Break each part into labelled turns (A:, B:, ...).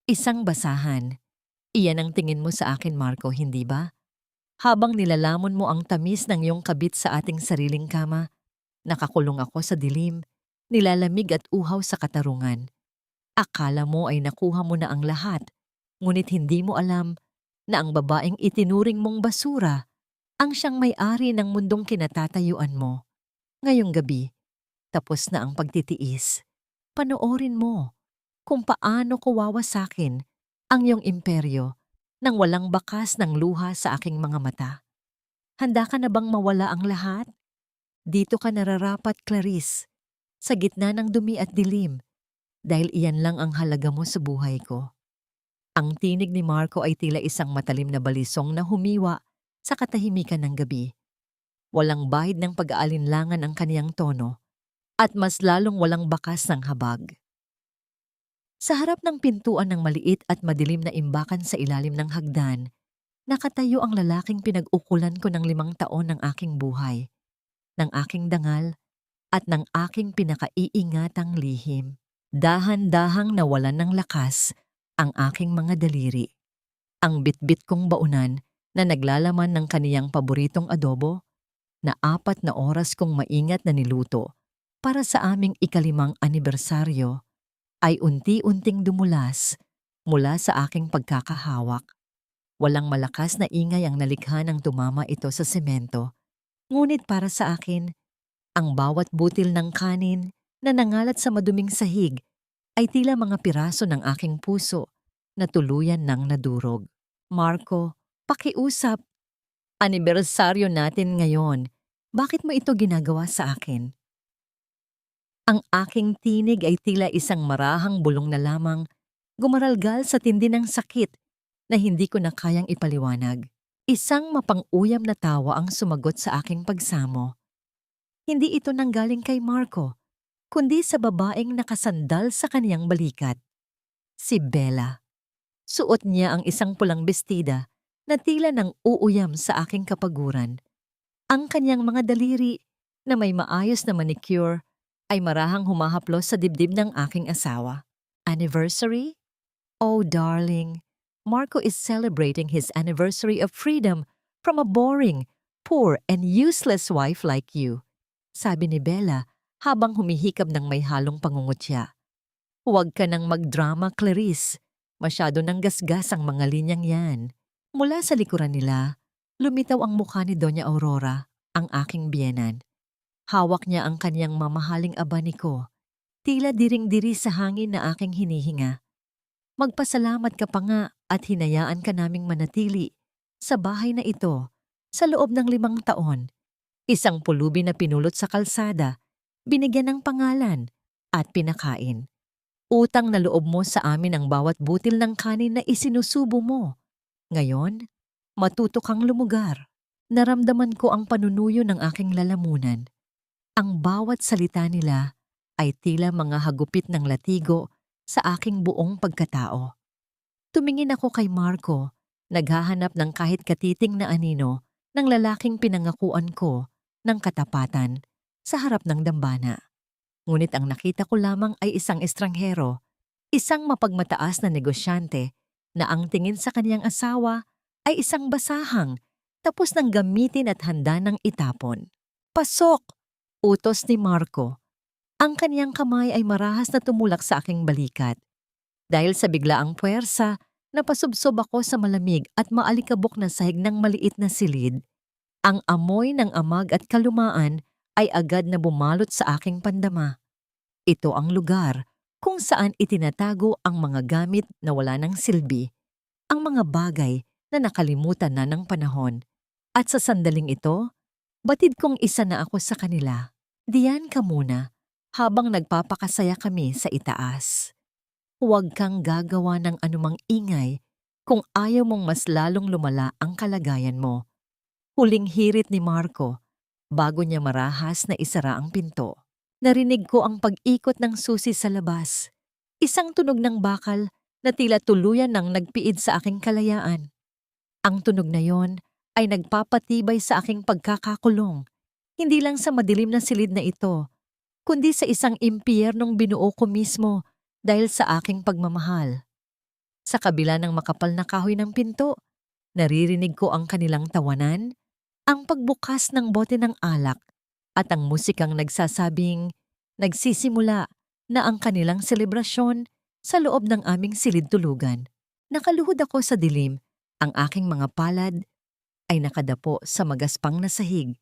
A: Isang basahan. Iyan ang tingin mo sa akin, Marco, hindi ba? Habang nilalamon mo ang tamis ng iyong kabit sa ating sariling kama, nakakulong ako sa dilim, nilalamig at uhaw sa katarungan. Akala mo ay nakuha mo na ang lahat, ngunit hindi mo alam na ang babaeng itinuring mong basura ang siyang may-ari ng mundong kinatatayuan mo. Ngayong gabi, tapos na ang pagtitiis. Panoorin mo kung paano ko wawasakin ang iyong imperyo nang walang bakas ng luha sa aking mga mata. Handa ka na bang mawala ang lahat? Dito ka nararapat, Clarice, sa gitna ng dumi at dilim, dahil iyan lang ang halaga mo sa buhay ko. Ang tinig ni Marco ay tila isang matalim na balisong na humiwa sa katahimikan ng gabi. Walang bahid ng pag-aalinlangan ang kaniyang tono at mas lalong walang bakas ng habag. Sa harap ng pintuan ng maliit at madilim na imbakan sa ilalim ng hagdan, nakatayo ang lalaking pinag-ukulan ko ng 5 taon ng aking buhay, ng aking dangal at ng aking pinakaiingatang lihim. Dahan-dahang nawalan ng lakas ang aking mga daliri. Ang bitbit kong baunan na naglalaman ng kaniyang paboritong adobo na 4 na oras kong maingat na niluto para sa aming ika-5 anibersaryo ay unti-unting dumulas mula sa aking pagkakahawak. Walang malakas na ingay ang nalikha ng tumama ito sa semento, ngunit para sa akin, ang bawat butil ng kanin na nangalat sa maduming sahig ay tila mga piraso ng aking puso na tuluyan ng nadurog. Marco, pakiusap. Anibersaryo natin ngayon. Bakit mo ito ginagawa sa akin? Ang aking tinig ay tila isang marahang bulong na lamang, gumaralgal sa tindi ng sakit na hindi ko na kayang ipaliwanag. Isang mapang-uyam na tawa ang sumagot sa aking pagsamo. Hindi ito nanggaling kay Marco, kundi sa babaeng nakasandal sa kaniyang balikat. Si Bella. Suot niya ang isang pulang bestida na tila nang uuyam sa aking kapaguran. Ang kaniyang mga daliri na may maayos na manicure ay marahang humahaplos sa dibdib ng aking asawa. Anniversary? Oh darling, Marco is celebrating his anniversary of freedom from a boring, poor and useless wife like you, sabi ni Bella habang humihikab ng may halong pangungutya. Huwag ka nang magdrama, Clarice. Masyado nang gasgas ang mga linyang yan. Mula sa likuran nila, lumitaw ang mukha ni Doña Aurora, ang aking biyenan. Hawak niya ang kaniyang mamahaling abaniko, tila diring-diri sa hangin na aking hinihinga. Magpasalamat ka pa nga at hinayaan ka naming manatili sa bahay na ito sa loob ng 5 taon. Isang pulubi na pinulot sa kalsada, binigyan ng pangalan at pinakain. Utang na loob mo sa amin ang bawat butil ng kanin na isinusubo mo. Ngayon, matuto kang lumugar. Naramdaman ko ang panunuyo ng aking lalamunan. Ang bawat salita nila ay tila mga hagupit ng latigo sa aking buong pagkatao. Tumingin ako kay Marco, naghahanap ng kahit katiting na anino ng lalaking pinangakuan ko ng katapatan sa harap ng dambana. Ngunit ang nakita ko lamang ay isang estranghero, isang mapagmataas na negosyante na ang tingin sa kaniyang asawa ay isang basahang tapos nang gamitin at handa ng itapon. Pasok! Utos ni Marco. Ang kaniyang kamay ay marahas na tumulak sa aking balikat. Dahil sa biglaang puwersa, napasubsob ako sa malamig at maalikabok na sahig ng maliit na silid. Ang amoy ng amag at kalumaan ay agad na bumalot sa aking pandama. Ito ang lugar kung saan itinatago ang mga gamit na wala ng silbi, ang mga bagay na nakalimutan na ng panahon. At sa sandaling ito, batid kong isa na ako sa kanila. Diyan ka muna habang nagpapakasaya kami sa itaas. Huwag kang gagawa ng anumang ingay kung ayaw mong mas lalong lumala ang kalagayan mo. Huling hirit ni Marco bago niya marahas na isara ang pinto. Narinig ko ang pag-ikot ng susi sa labas. Isang tunog ng bakal na tila tuluyan ng nagpiid sa aking kalayaan. Ang tunog na yon ay nagpapatibay sa aking pagkakakulong, hindi lang sa madilim na silid na ito, kundi sa isang impyernong binuo ko mismo dahil sa aking pagmamahal. Sa kabila ng makapal na kahoy ng pinto, naririnig ko ang kanilang tawanan, ang pagbukas ng bote ng alak, at ang musikang nagsasabing nagsisimula na ang kanilang selebrasyon sa loob ng aming silid-tulugan. Nakaluhod ako sa dilim, ang aking mga palad ay nakadapo sa magaspang na sahig.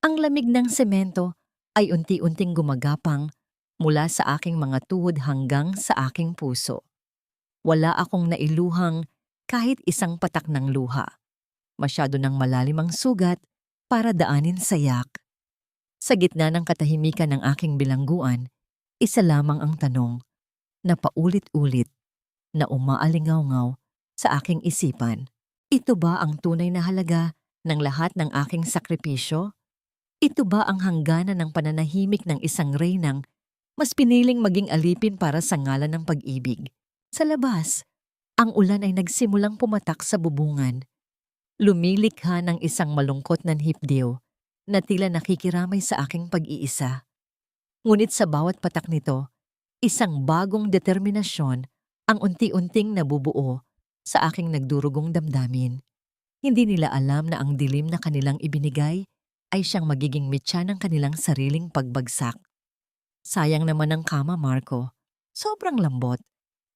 A: Ang lamig ng semento ay unti-unting gumagapang mula sa aking mga tuhod hanggang sa aking puso. Wala akong nailuhang kahit isang patak ng luha. Masyado ng malalim ang sugat para daanin sa yak. Sa gitna ng katahimikan ng aking bilangguan, isa lamang ang tanong na paulit-ulit na umaalingaw-ngaw sa aking isipan. Ito ba ang tunay na halaga ng lahat ng aking sakripisyo? Ito ba ang hangganan ng pananahimik ng isang reynang mas piniling maging alipin para sa ngalan ng pag-ibig? Sa labas, ang ulan ay nagsimulang pumatak sa bubungan. Lumilikha ng isang malungkot na hipdeo na tila nakikiramay sa aking pag-iisa. Ngunit sa bawat patak nito, isang bagong determinasyon ang unti-unting nabubuo sa aking nagdurugong damdamin. Hindi nila alam na ang dilim na kanilang ibinigay ay siyang magiging mitya ng kanilang sariling pagbagsak. Sayang naman ang kama, Marco. Sobrang lambot.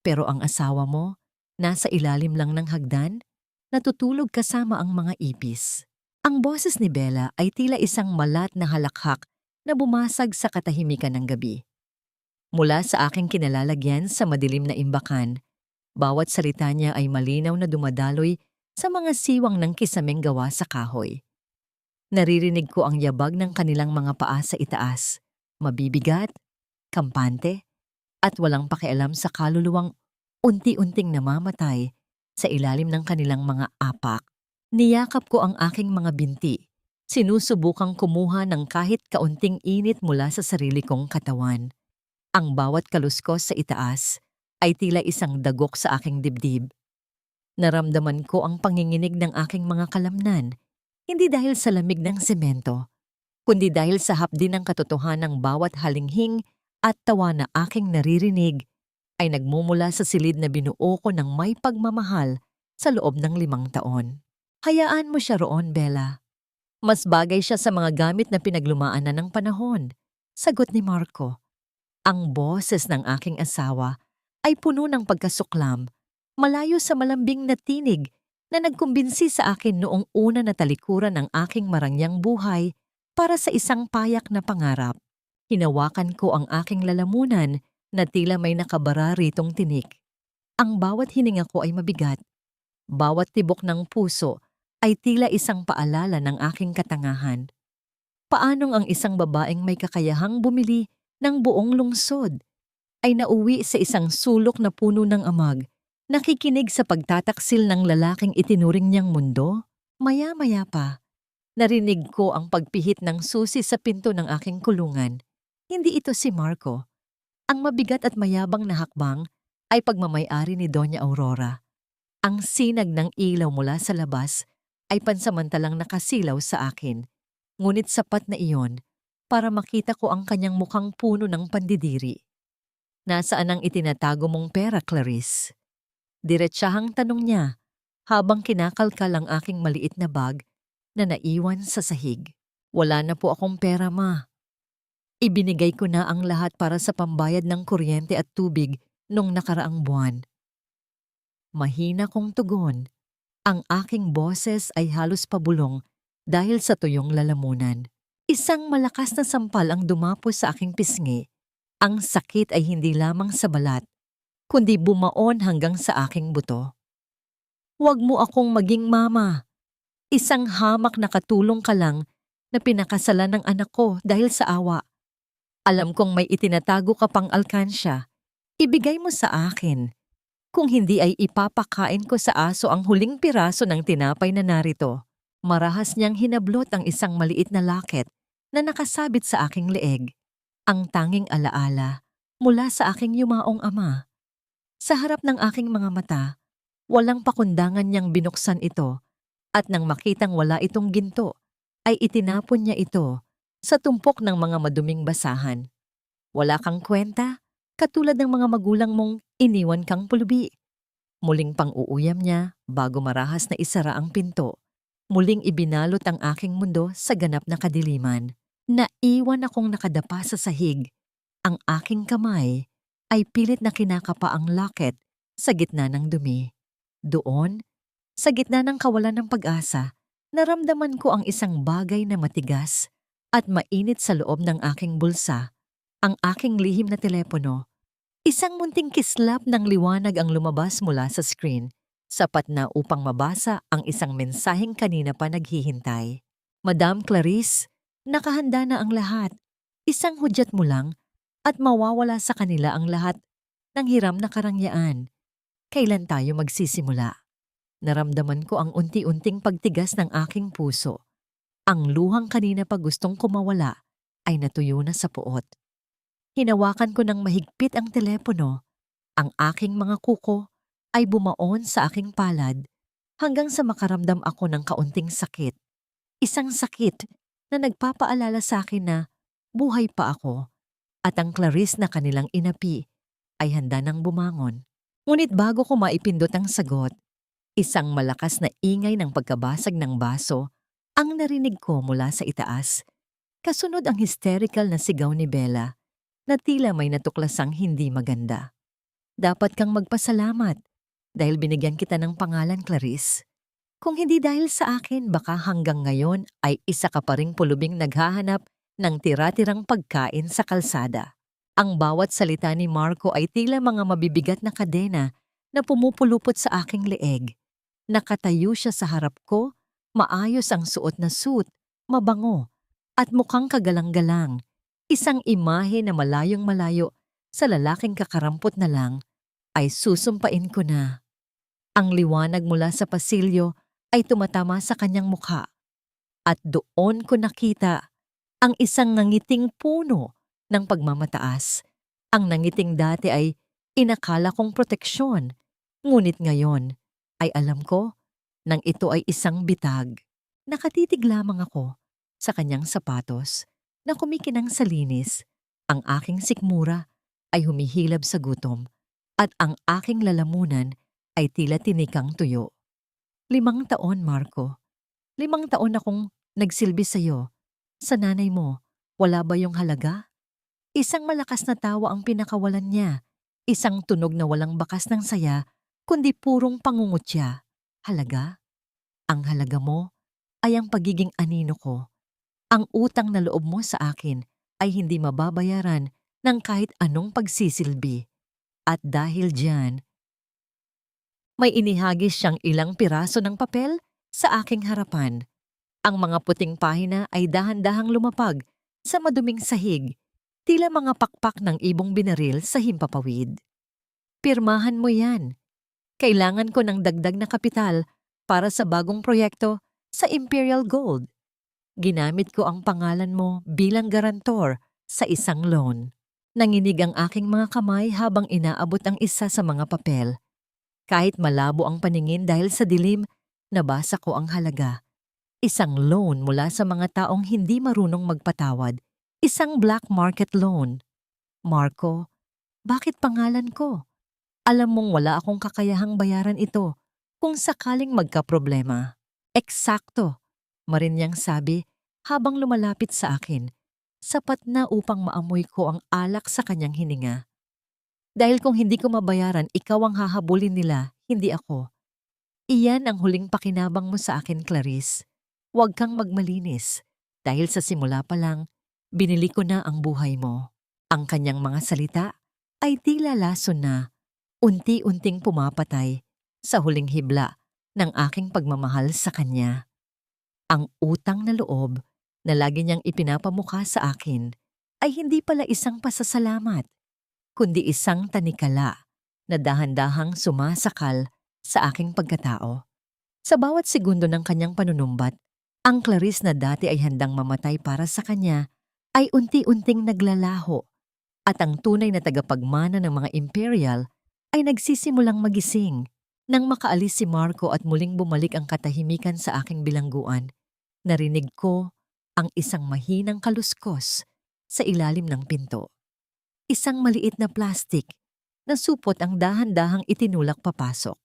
A: Pero ang asawa mo, nasa ilalim lang ng hagdan, natutulog kasama ang mga ipis. Ang boses ni Bella ay tila isang malat na halakhak na bumasag sa katahimikan ng gabi. Mula sa aking kinalalagyan sa madilim na imbakan, bawat salita niya ay malinaw na dumadaloy sa mga siwang ng kisameng gawa sa kahoy. Naririnig ko ang yabag ng kanilang mga paa sa itaas, mabibigat, kampante, at walang pakialam sa kaluluwang unti-unting namamatay sa ilalim ng kanilang mga apak. Niyakap ko ang aking mga binti, sinusubukang kumuha ng kahit kaunting init mula sa sarili kong katawan. Ang bawat kaluskos sa itaas ay tila isang dagok sa aking dibdib. Naramdaman ko ang panginginig ng aking mga kalamnan, hindi dahil sa lamig ng semento, kundi dahil sa hapdi ng katotohanang bawat halinghing at tawa na aking naririnig ay nagmumula sa silid na binuo ko ng may pagmamahal sa loob ng 5 taon. Hayaan mo siya roon, Bella. Mas bagay siya sa mga gamit na pinaglumaan na ng panahon, sagot ni Marco. Ang boses ng aking asawa ay puno ng pagkasuklam, malayo sa malambing na tinig na nagkumbinsi sa akin noong una na talikuran ng aking marangyang buhay para sa isang payak na pangarap. Hinawakan ko ang aking lalamunan na tila may nakabara ritong tinik. Ang bawat hininga ko ay mabigat. Bawat tibok ng puso ay tila isang paalala ng aking katangahan. Paanong ang isang babaeng may kakayahang bumili ng buong lungsod ay nauwi sa isang sulok na puno ng amag, nakikinig sa pagtataksil ng lalaking itinuring niyang mundo? Maya-maya pa, narinig ko ang pagpihit ng susi sa pinto ng aking kulungan. Hindi ito si Marco. Ang mabigat at mayabang na hakbang ay pagmamay-ari ni Doña Aurora. Ang sinag ng ilaw mula sa labas ay pansamantalang nakasilaw sa akin, ngunit sapat na iyon para makita ko ang kanyang mukhang puno ng pandidiri. Nasaan ang itinatago mong pera, Clarice? Diretsahang tanong niya habang kinakalkal ang aking maliit na bag na naiwan sa sahig. Wala na po akong pera, ma. Ibinigay ko na ang lahat para sa pambayad ng kuryente at tubig nung nakaraang buwan. Mahina kong tugon. Ang aking boses ay halos pabulong dahil sa tuyong lalamunan. Isang malakas na sampal ang dumapo sa aking pisngi. Ang sakit ay hindi lamang sa balat, kundi bumaon hanggang sa aking buto. Huwag mo akong maging mama. Isang hamak na katulong ka lang na pinakasalan ng anak ko dahil sa awa. Alam kong may itinatago ka pang alkansya. Ibigay mo sa akin. Kung hindi ay ipapakain ko sa aso ang huling piraso ng tinapay na narito. Marahas niyang hinablot ang isang maliit na laket na nakasabit sa aking leeg. Ang tanging alaala mula sa aking yumaong ama. Sa harap ng aking mga mata, walang pakundangan niyang binuksan ito at nang makitang wala itong ginto, ay itinapon niya ito sa tumpok ng mga maduming basahan. Wala kang kwenta, katulad ng mga magulang mong iniwan kang pulubi. Muling pang-uuyam niya bago marahas na isara ang pinto. Muling ibinalot ang aking mundo sa ganap na kadiliman. Naiwan akong nakadapa sa sahig. Ang aking kamay ay pilit na kinakapa ang locket sa gitna ng dumi. Doon, sa gitna ng kawalan ng pag-asa, naramdaman ko ang isang bagay na matigas at mainit sa loob ng aking bulsa, ang aking lihim na telepono. Isang munting kislap ng liwanag ang lumabas mula sa screen, sapat na upang mabasa ang isang mensaheng kanina pa naghihintay. Madam Clarice, nakahanda na ang lahat. Isang hudyat mo lang at mawawala sa kanila ang lahat ng hiram na karangyaan. Kailan tayo magsisimula? Naramdaman ko ang unti-unting pagtigas ng aking puso. Ang luhang kanina pa gustong kumawala ay natuyo na sa puot. Hinawakan ko ng mahigpit ang telepono. Ang aking mga kuko ay bumaon sa aking palad hanggang sa makaramdam ako ng kaunting sakit. Isang sakit na nagpapaalala sa akin na buhay pa ako at ang Clarice na kanilang inapi ay handa nang bumangon. Ngunit bago ko maipindot ang sagot, isang malakas na ingay ng pagkabasag ng baso ang narinig ko mula sa itaas. Kasunod ang hysterical na sigaw ni Bella na tila may natuklasang hindi maganda. Dapat kang magpasalamat dahil binigyan kita ng pangalan, Clarice. Kung hindi dahil sa akin, baka hanggang ngayon ay isa ka pa ring pulubing naghahanap ng tira-tirang pagkain sa kalsada. Ang bawat salita ni Marco ay tila mga mabibigat na kadena na pumupulupot sa aking leeg. Nakatayo siya sa harap ko, maayos ang suot na suit, mabango, at mukhang kagalang-galang. Isang imahe na malayong-malayo sa lalaking kakarampot na lang ay susumpain ko na. Ang liwanag mula sa pasilyo ay tumatama sa kanyang mukha. At doon ko nakita ang isang nangiting puno ng pagmamataas. Ang nangiting dati ay inakala kong proteksyon, ngunit ngayon ay alam ko nang ito ay isang bitag. Nakatitig lamang ako sa kanyang sapatos na kumikinang sa linis. Ang aking sikmura ay humihilab sa gutom at ang aking lalamunan ay tila tinikang tuyo. 5 taon, Marco. 5 taon akong nagsilbi sa'yo. Sa nanay mo, wala ba yung halaga? Isang malakas na tawa ang pinakawalan niya. Isang tunog na walang bakas ng saya, kundi purong pangungutya. Halaga? Ang halaga mo ay ang pagiging anino ko. Ang utang na loob mo sa akin ay hindi mababayaran ng kahit anong pagsisilbi. At dahil diyan, may inihagis siyang ilang piraso ng papel sa aking harapan. Ang mga puting pahina ay dahan-dahang lumapag sa maduming sahig, tila mga pakpak ng ibong binaril sa himpapawid. Pirmahan mo yan. Kailangan ko ng dagdag na kapital para sa bagong proyekto sa Imperial Gold. Ginamit ko ang pangalan mo bilang garantor sa isang loan. Nanginig ang aking mga kamay habang inaabot ang isa sa mga papel. Kahit malabo ang paningin dahil sa dilim, nabasa ko ang halaga. Isang loan mula sa mga taong hindi marunong magpatawad. Isang black market loan. Marco, bakit pangalan ko? Alam mong wala akong kakayahang bayaran ito kung sakaling magkaproblema. Eksakto, Marinyang sabi habang lumalapit sa akin. Sapat na upang maamoy ko ang alak sa kanyang hininga. Dahil kung hindi ko mabayaran, ikaw ang hahabulin nila, hindi ako. Iyan ang huling pakinabang mo sa akin, Clarice. Huwag kang magmalinis. Dahil sa simula pa lang, binili ko na ang buhay mo. Ang kanyang mga salita ay tila lason na unti-unting pumapatay sa huling hibla ng aking pagmamahal sa kanya. Ang utang na loob na lagi niyang ipinapamukha sa akin ay hindi pala isang pasasalamat, kundi isang tanikala na dahan-dahang sumasakal sa aking pagkatao. Sa bawat segundo ng kanyang panunumbat, ang Clarice na dati ay handang mamatay para sa kanya ay unti-unting naglalaho at ang tunay na tagapagmana ng mga Imperial ay nagsisimulang magising. Nang makaalis si Marco at muling bumalik ang katahimikan sa aking bilangguan, narinig ko ang isang mahinang kaluskos sa ilalim ng pinto. Isang maliit na plastik na supot ang dahan-dahang itinulak papasok.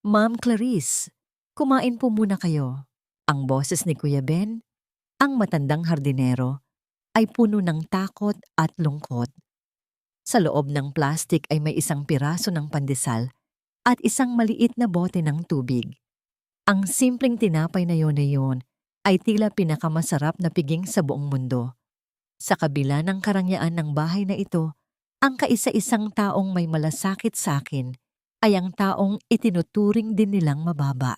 A: Ma'am Clarice, kumain po muna kayo. Ang boses ni Kuya Ben, ang matandang hardinero, ay puno ng takot at lungkot. Sa loob ng plastik ay may isang piraso ng pandesal at isang maliit na bote ng tubig. Ang simpleng tinapay na yon ay tila pinakamasarap na piging sa buong mundo. Sa kabila ng karangyaan ng bahay na ito, ang kaisa-isang taong may malasakit sa akin ay ang taong itinuturing din nilang mababa.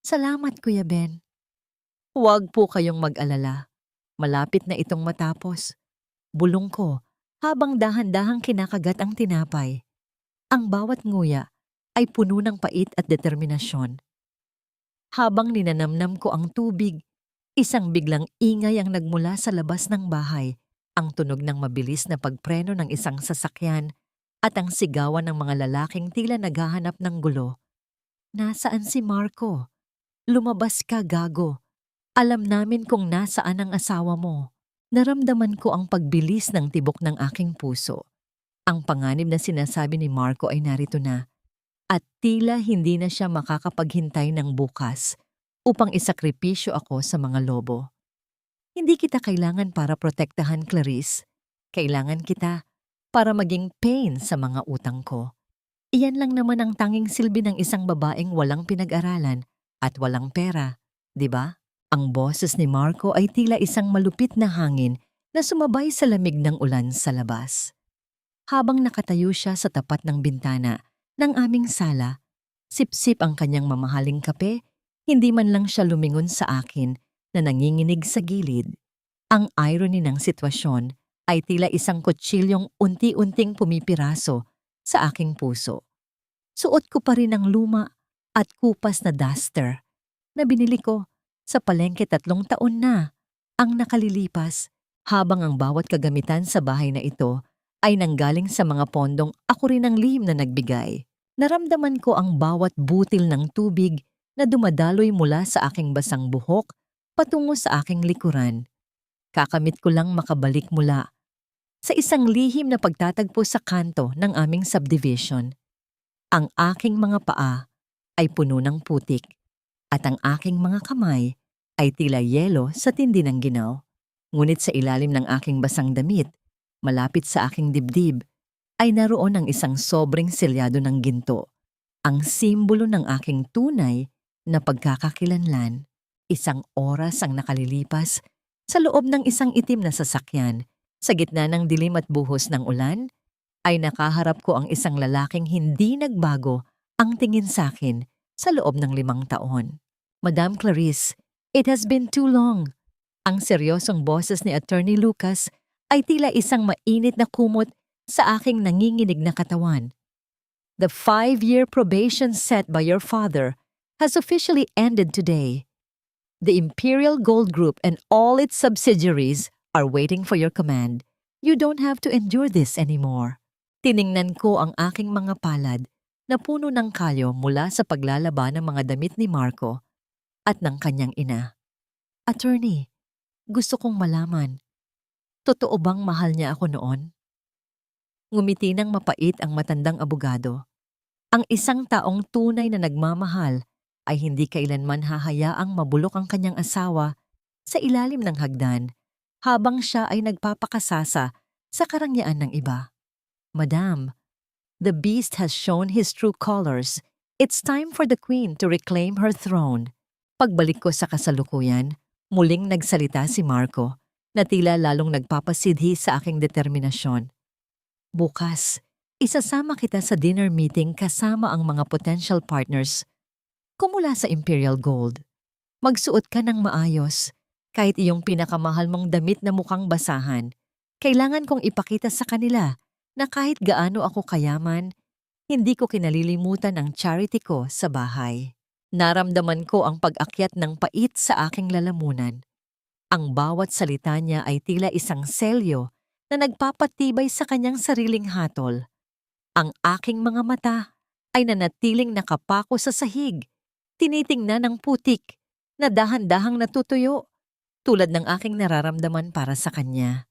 A: Salamat, Kuya Ben. Huwag po kayong mag-alala. Malapit na itong matapos. Bulong ko habang dahan-dahang kinakagat ang tinapay. Ang bawat nguya ay puno ng pait at determinasyon. Habang ninanamnam ko ang tubig, isang biglang ingay ang nagmula sa labas ng bahay, ang tunog ng mabilis na pagpreno ng isang sasakyan at ang sigawan ng mga lalaking tila naghahanap ng gulo. Nasaan si Marco? Lumabas ka, gago. Alam namin kung nasaan ang asawa mo. Naramdaman ko ang pagbilis ng tibok ng aking puso. Ang panganib na sinasabi ni Marco ay narito na, at tila hindi na siya makakapaghintay ng bukas upang isakripisyo ako sa mga lobo. Hindi kita kailangan para protektahan, Clarice. Kailangan kita para maging pain sa mga utang ko. Iyan lang naman ang tanging silbi ng isang babaeng walang pinag-aralan at walang pera, di ba? Ang boses ni Marco ay tila isang malupit na hangin na sumabay sa lamig ng ulan sa labas. Habang nakatayo siya sa tapat ng bintana ng aming sala, sip-sip ang kanyang mamahaling kape, hindi man lang siya lumingon sa akin na nanginginig sa gilid. Ang irony ng sitwasyon ay tila isang kutsilyong unti-unting pumipiraso sa aking puso. Suot ko pa rin ang luma at kupas na duster na binili ko sa palengke 3 taon na ang nakalilipas, habang ang bawat kagamitan sa bahay na ito ay nanggaling sa mga pondong ako rin ang lihim na nagbigay. Naramdaman ko ang bawat butil ng tubig na dumadaloy mula sa aking basang buhok patungo sa aking likuran. Kakamit ko lang makabalik mula sa isang lihim na pagtatagpo sa kanto ng aming subdivision. Ang aking mga paa ay puno ng putik at ang aking mga kamay ay tila yelo sa tindi ng ginaw. Ngunit sa ilalim ng aking basang damit, malapit sa aking dibdib, ay naroon ang isang sobrang selyado ng ginto. Ang simbolo ng aking tunay na pagkakakilanlan. Isang oras ang nakalilipas sa loob ng isang itim na sasakyan. Sa gitna ng dilim at buhos ng ulan, ay nakaharap ko ang isang lalaking hindi nagbago ang tingin sa akin sa loob ng 5 taon. Madam Clarice, it has been too long. Ang seryosong boses ni Attorney Lucas ay tila isang mainit na kumot sa aking nanginginig na katawan. The 5-year probation set by your father has officially ended today. The Imperial Gold Group and all its subsidiaries are waiting for your command. You don't have to endure this anymore. Tiningnan ko ang aking mga palad na puno ng kalyo mula sa paglalaba ng mga damit ni Marco at ng kanyang ina. Attorney, gusto kong malaman, totoo bang mahal niya ako noon? Ngumiti ng mapait ang matandang abogado. Ang isang taong tunay na nagmamahal ay hindi kailanman hahayaang mabulok ang kanyang asawa sa ilalim ng hagdan habang siya ay nagpapakasasa sa karangyaan ng iba. Madam, the beast has shown his true colors. It's time for the queen to reclaim her throne. Pagbalik ko sa kasalukuyan, muling nagsalita si Marco na tila lalong nagpapasidhi sa aking determinasyon. Bukas, isasama kita sa dinner meeting kasama ang mga potential partners ko mula sa Imperial Gold. Magsuot ka ng maayos, kahit iyong pinakamahal mong damit na mukhang basahan. Kailangan kong ipakita sa kanila na kahit gaano ako kayaman, hindi ko kinalilimutan ang charity ko sa bahay. Naramdaman ko ang pag-akyat ng pait sa aking lalamunan. Ang bawat salita niya ay tila isang selyo na nagpapatibay sa kanyang sariling hatol. Ang aking mga mata ay nanatiling nakapako sa sahig, tinitingnan ng putik na dahan-dahang natutuyo, tulad ng aking nararamdaman para sa kanya.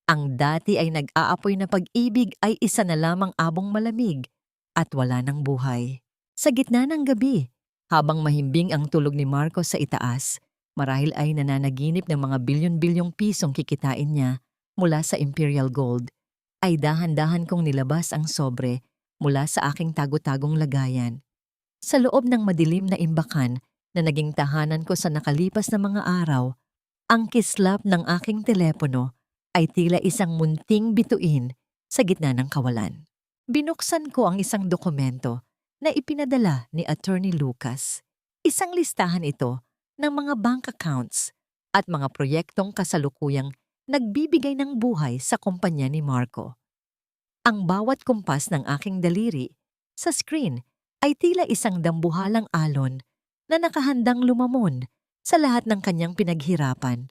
A: Ang dati ay nag-aapoy na pag-ibig ay isa na lamang abong malamig at wala ng buhay. Sa gitna ng gabi, habang mahimbing ang tulog ni Marco sa itaas, marahil ay nananaginip ng mga bilyon-bilyong pisong kikitain niya mula sa Imperial Gold, ay dahan-dahan kong nilabas ang sobre mula sa aking tago-tagong lagayan. Sa loob ng madilim na imbakan na naging tahanan ko sa nakalipas na mga araw, ang kislap ng aking telepono ay tila isang munting bituin sa gitna ng kawalan. Binuksan ko ang isang dokumento na ipinadala ni Attorney Lucas. Isang listahan ito ng mga bank accounts at mga proyektong kasalukuyang nagbibigay ng buhay sa kumpanya ni Marco. Ang bawat kumpas ng aking daliri sa screen ay tila isang dambuhalang alon na nakahandang lumamon sa lahat ng kanyang pinaghirapan.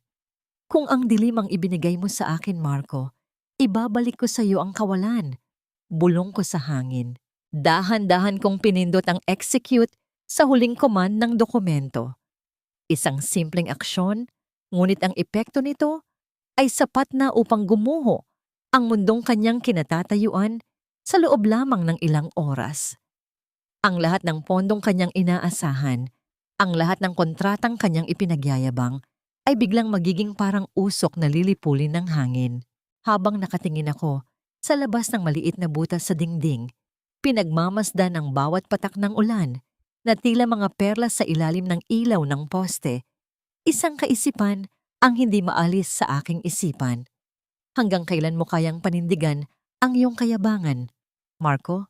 A: Kung ang dilim ang ibinigay mo sa akin, Marco, ibabalik ko sa iyo ang kawalan. Bulong ko sa hangin. Dahan-dahan kong pinindot ang execute sa huling command ng dokumento. Isang simpleng aksyon, ngunit ang epekto nito ay sapat na upang gumuho ang mundong kanyang kinatatayuan sa loob lamang ng ilang oras. Ang lahat ng pondong kanyang inaasahan, ang lahat ng kontratang kanyang ipinagyayabang, ay biglang magiging parang usok na lilipulin ng hangin. Habang nakatingin ako sa labas ng maliit na butas sa dingding, pinagmamasdan ang bawat patak ng ulan na tila mga perlas sa ilalim ng ilaw ng poste. Isang kaisipan ang hindi maalis sa aking isipan. Hanggang kailan mo kayang panindigan ang iyong kayabangan, Marco?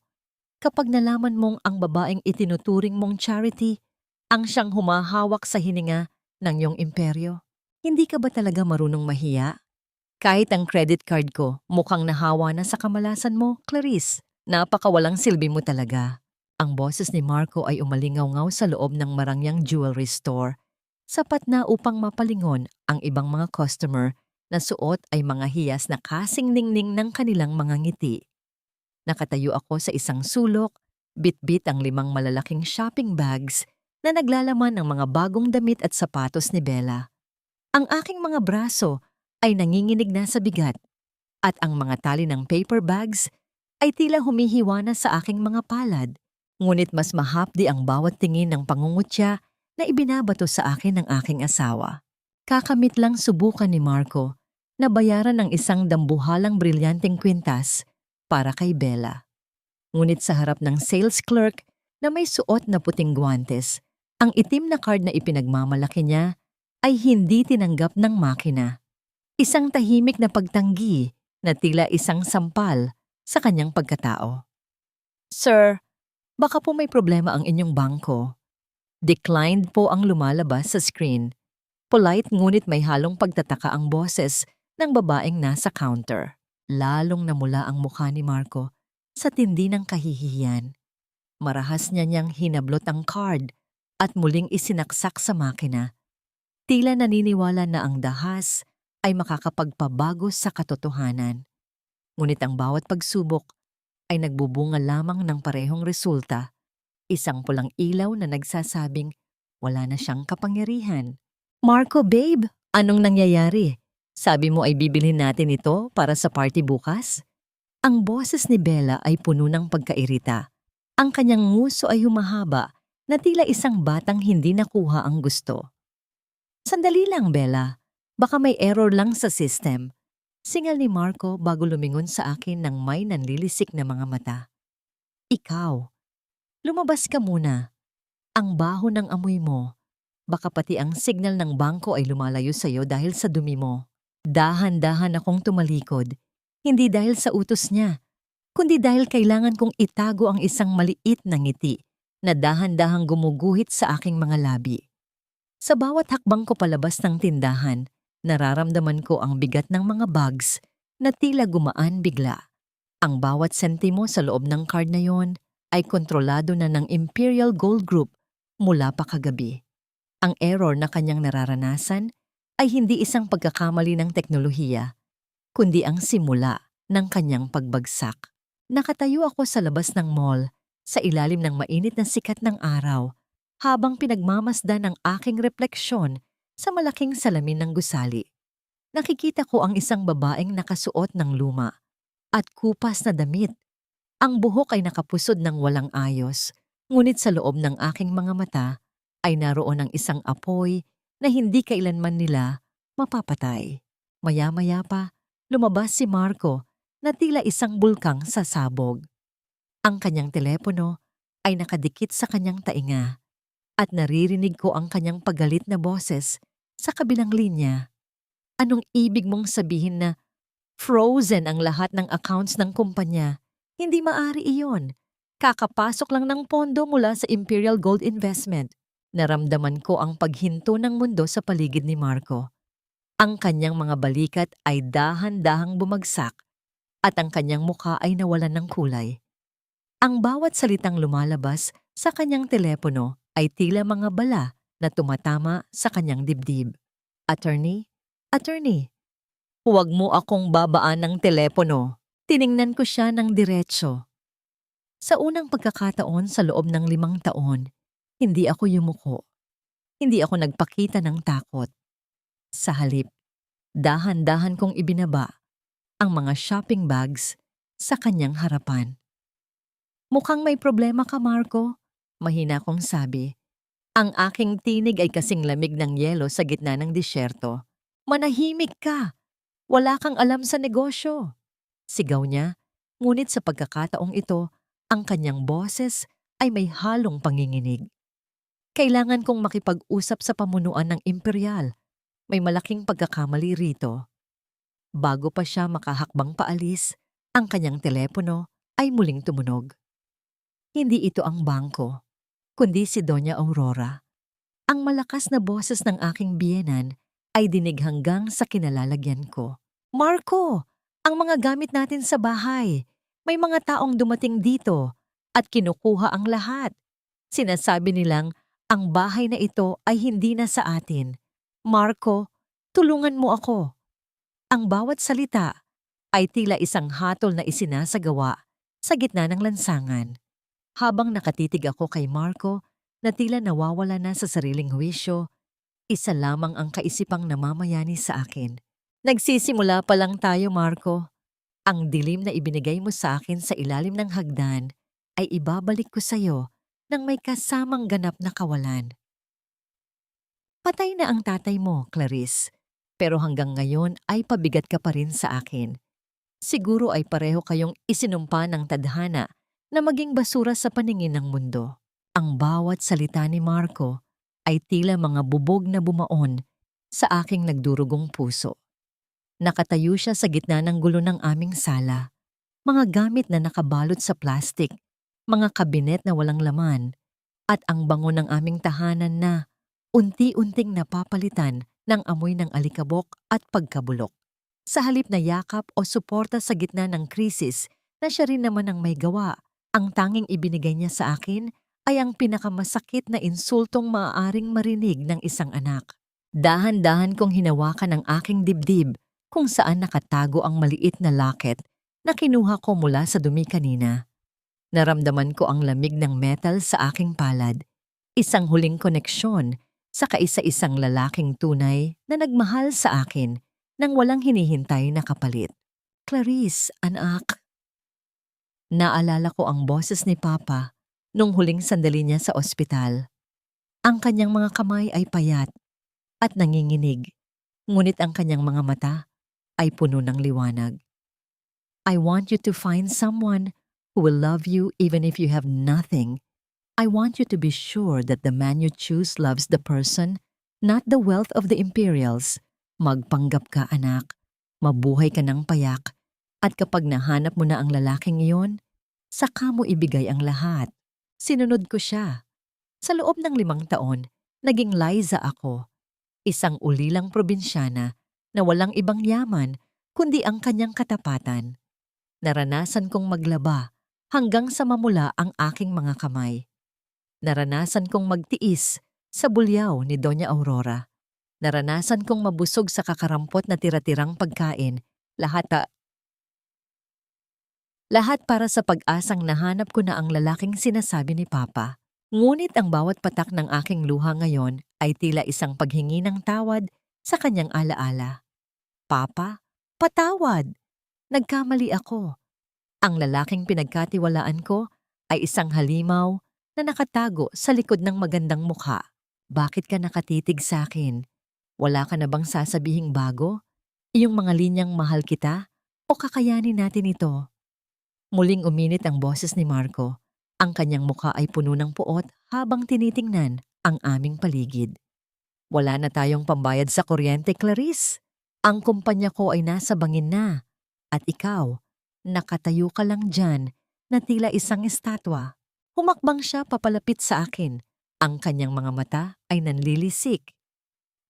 A: Kapag nalaman mong ang babaeng itinuturing mong charity ang siyang humahawak sa hininga ng iyong imperyo, hindi ka ba talaga marunong mahiya? Kahit ang credit card ko mukhang nahawa na sa kamalasan mo, Clarice. Napakawalang silbi mo talaga. Ang boses ni Marco ay umalingaw-ngaw sa loob ng marangyang jewelry store. Sapat na upang mapalingon ang ibang mga customer na suot ay mga hiyas na kasing ningning ng kanilang mga ngiti. Nakatayo ako sa isang sulok, bit-bit ang 5 malalaking shopping bags na naglalaman ng mga bagong damit at sapatos ni Bella. Ang aking mga braso ay nanginginig na sa bigat at ang mga tali ng paper bags ay tila humihiwa na sa aking mga palad. Ngunit mas mahapdi ang bawat tingin ng pangungutya na ibinabato sa akin ng aking asawa. Kakamit lang subukan ni Marco na bayaran ng isang dambuhalang brilyanteng kwintas para kay Bella. Ngunit sa harap ng sales clerk na may suot na puting guwantes, ang itim na card na ipinagmamalaki niya ay hindi tinanggap ng makina. Isang tahimik na pagtanggi na tila isang sampal sa kanyang pagkatao. Sir, baka po may problema ang inyong bangko. Declined po ang lumalabas sa screen. Polite ngunit may halong pagtataka ang boses ng babaeng nasa counter. Lalong namula ang mukha ni Marco sa tindi ng kahihiyan. Marahas niyang hinablot ang card at muling isinaksak sa makina. Tila naniniwala na ang dahas ay makakapagpabago sa katotohanan. Ngunit ang bawat pagsubok ay nagbubunga lamang ng parehong resulta. Isang pulang ilaw na nagsasabing wala na siyang kapangyarihan. Marco, babe, anong nangyayari? Sabi mo ay bibilhin natin ito para sa party bukas? Ang boses ni Bella ay puno ng pagkairita. Ang kanyang nguso ay humahaba na tila isang batang hindi nakuha ang gusto. Sandali lang, Bella. Baka may error lang sa system. Singal ni Marco bago lumingon sa akin ng may nanlilisik na mga mata. Ikaw, lumabas ka muna. Ang baho ng amoy mo. Baka pati ang signal ng bangko ay lumalayo sa iyo dahil sa dumi mo. Dahan-dahan akong tumalikod. Hindi dahil sa utos niya, kundi dahil kailangan kong itago ang isang maliit na ngiti na dahan-dahang gumuguhit sa aking mga labi. Sa bawat hakbang ko palabas ng tindahan, nararamdaman ko ang bigat ng mga bags na tila gumaan bigla. Ang bawat sentimo sa loob ng card na yon ay kontrolado na ng Imperial Gold Group mula pa kagabi. Ang error na kanyang nararanasan ay hindi isang pagkakamali ng teknolohiya, kundi ang simula ng kanyang pagbagsak. Nakatayo ako sa labas ng mall, sa ilalim ng mainit na sikat ng araw, habang pinagmamasdan ang aking refleksyon sa malaking salamin ng gusali. Nakikita ko ang isang babaeng nakasuot ng luma at kupas na damit. Ang buhok ay nakapusod ng walang ayos, Ngunit sa loob ng aking mga mata ay naroon ang isang apoy na hindi kailanman nila mapapatay. Maya-maya pa, lumabas si Marco na tila isang bulkang sasabog. Ang kanyang telepono ay nakadikit sa kanyang tainga at naririnig ko ang kanyang pagalit na boses sa kabilang linya. Anong ibig mong sabihin na frozen ang lahat ng accounts ng kumpanya? Hindi maari iyon. Kakapasok lang ng pondo mula sa Imperial Gold Investment. Naramdaman ko ang paghinto ng mundo sa paligid ni Marco. Ang kanyang mga balikat ay dahan-dahang bumagsak at ang kanyang mukha ay nawalan ng kulay. Ang bawat salitang lumalabas sa kanyang telepono ay tila mga bala na tumatama sa kanyang dibdib. Attorney? Attorney, huwag mo akong babaan ng telepono. Tiningnan ko siya ng diretso. Sa unang pagkakataon sa loob ng 5 taon, hindi ako yumuko. Hindi ako nagpakita ng takot. Sa halip, dahan-dahan kong ibinaba ang mga shopping bags sa kanyang harapan. Mukhang may problema ka, Marco. Mahina kong sabi. Ang aking tinig ay kasing lamig ng yelo sa gitna ng disyerto. Manahimik ka! Wala kang alam sa negosyo! Sigaw niya, ngunit sa pagkakataong ito, ang kanyang boses ay may halong panginginig. Kailangan kong makipag-usap sa pamunuan ng imperial. May malaking pagkakamali rito. Bago pa siya makahakbang paalis, ang kanyang telepono ay muling tumunog. Hindi ito ang bangko, kundi si Doña Aurora. Ang malakas na boses ng aking biyenan ay dinig hanggang sa kinalalagyan ko. Marco, ang mga gamit natin sa bahay. May mga taong dumating dito at kinukuha ang lahat. Sinasabi nilang ang bahay na ito ay hindi na sa atin. Marco, tulungan mo ako. Ang bawat salita ay tila isang hatol na isinasagawa sa gitna ng lansangan. Habang nakatitig ako kay Marco na tila nawawala na sa sariling huwisyo, isa lamang ang kaisipang namamayani sa akin. Nagsisimula pa lang tayo, Marco. Ang dilim na ibinigay mo sa akin sa ilalim ng hagdan ay ibabalik ko sa iyo nang may kasamang ganap na kawalan. Patay na ang tatay mo, Clarice, pero hanggang ngayon ay pabigat ka pa rin sa akin. Siguro ay pareho kayong isinumpa ng tadhana na maging basura sa paningin ng mundo. Ang bawat salita ni Marco ay tila mga bubog na bumaon sa aking nagdurugong puso. Nakatayo siya sa gitna ng gulo ng aming sala. Mga gamit na nakabalot sa plastik, mga kabinet na walang laman, at ang bango ng aming tahanan na unti-unting napapalitan ng amoy ng alikabok at pagkabulok. Sa halip na yakap o suporta sa gitna ng krisis na siya rin naman ang may gawa, ang tanging ibinigay niya sa akin ay ang pinakamasakit na insultong maaaring marinig ng isang anak. Dahan-dahan kong hinawakan ang aking dibdib kung saan nakatago ang maliit na locket na kinuha ko mula sa dumi kanina. Naramdaman ko ang lamig ng metal sa aking palad, isang huling koneksyon sa kaisa-isang lalaking tunay na nagmahal sa akin nang walang hinihintay na kapalit. Clarice, anak. Naalala ko ang boses ni Papa nung huling sandali niya sa ospital. Ang kanyang mga kamay ay payat at nanginginig, ngunit ang kanyang mga mata ay puno ng liwanag. I want you to find someone who will love you even if you have nothing. I want you to be sure that the man you choose loves the person, not the wealth of the Imperials. Magpanggap ka, anak. Mabuhay ka ng payak. At kapag nahanap mo na ang lalaking iyon, saka mo ibigay ang lahat. Sinunod ko siya. Sa loob ng 5 taon, naging Liza ako. Isang ulilang probinsyana na walang ibang yaman kundi ang kanyang katapatan. Naranasan kong maglaba hanggang sa mamula ang aking mga kamay. Naranasan kong magtiis sa bulyaw ni Doña Aurora. Naranasan kong mabusog sa kakarampot na tira-tirang pagkain, lahat para sa pag-asang nahanap ko na ang lalaking sinasabi ni Papa. Ngunit ang bawat patak ng aking luha ngayon ay tila isang paghingi ng tawad sa kanyang alaala. Papa, patawad! Nagkamali ako. Ang lalaking pinagkatiwalaan ko ay isang halimaw, na nakatago sa likod ng magandang mukha. Bakit ka nakatitig sa akin? Wala ka na bang sasabihing bago? Iyong mga linyang mahal kita? O kakayanin natin ito? Muling uminit ang boses ni Marco. Ang kanyang mukha ay puno ng puot habang tinitingnan ang aming paligid. Wala na tayong pambayad sa kuryente, Clarice. Ang kumpanya ko ay nasa bangin na. At ikaw, nakatayo ka lang dyan na tila isang estatwa. Humakbang siya papalapit sa akin. Ang kanyang mga mata ay nanlilisik.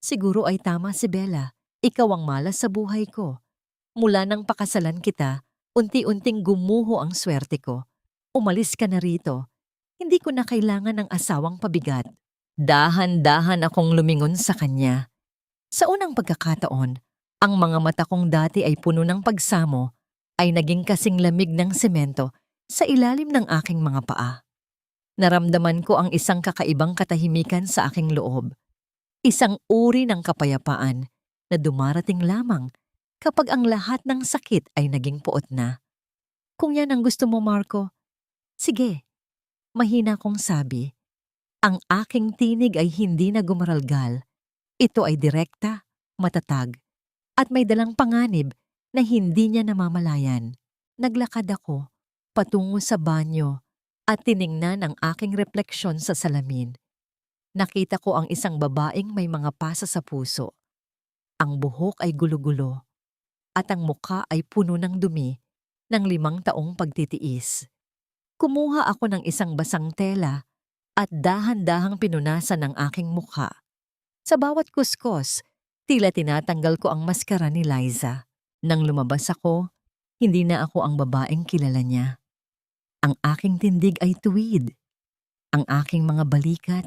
A: Siguro ay tama si Bella. Ikaw ang malas sa buhay ko. Mula nang pakasalan kita, unti-unting gumuho ang swerte ko. Umalis ka na rito. Hindi ko na kailangan ng asawang pabigat. Dahan-dahan akong lumingon sa kanya. Sa unang pagkakataon, ang mga mata kong dati ay puno ng pagsamo ay naging kasing lamig ng semento sa ilalim ng aking mga paa. Naramdaman ko ang isang kakaibang katahimikan sa aking loob. Isang uri ng kapayapaan na dumarating lamang kapag ang lahat ng sakit ay naging puot na. Kung yan ang gusto mo, Marco, sige, mahina kong sabi. Ang aking tinig ay hindi na gumaralgal. Ito ay direkta, matatag, at may dalang panganib na hindi niya namamalayan. Naglakad ako patungo sa banyo at tiningnan ang aking refleksyon sa salamin. Nakita ko ang isang babaeng may mga pasa sa puso. Ang buhok ay gulo-gulo at ang mukha ay puno ng dumi ng 5 taong pagtitiis. Kumuha ako ng isang basang tela at dahan-dahang pinunasan ang aking mukha. Sa bawat kuskos, tila tinatanggal ko ang maskara ni Liza. Nang lumabas ako, hindi na ako ang babaeng kilala niya. Ang aking tindig ay tuwid. Ang aking mga balikat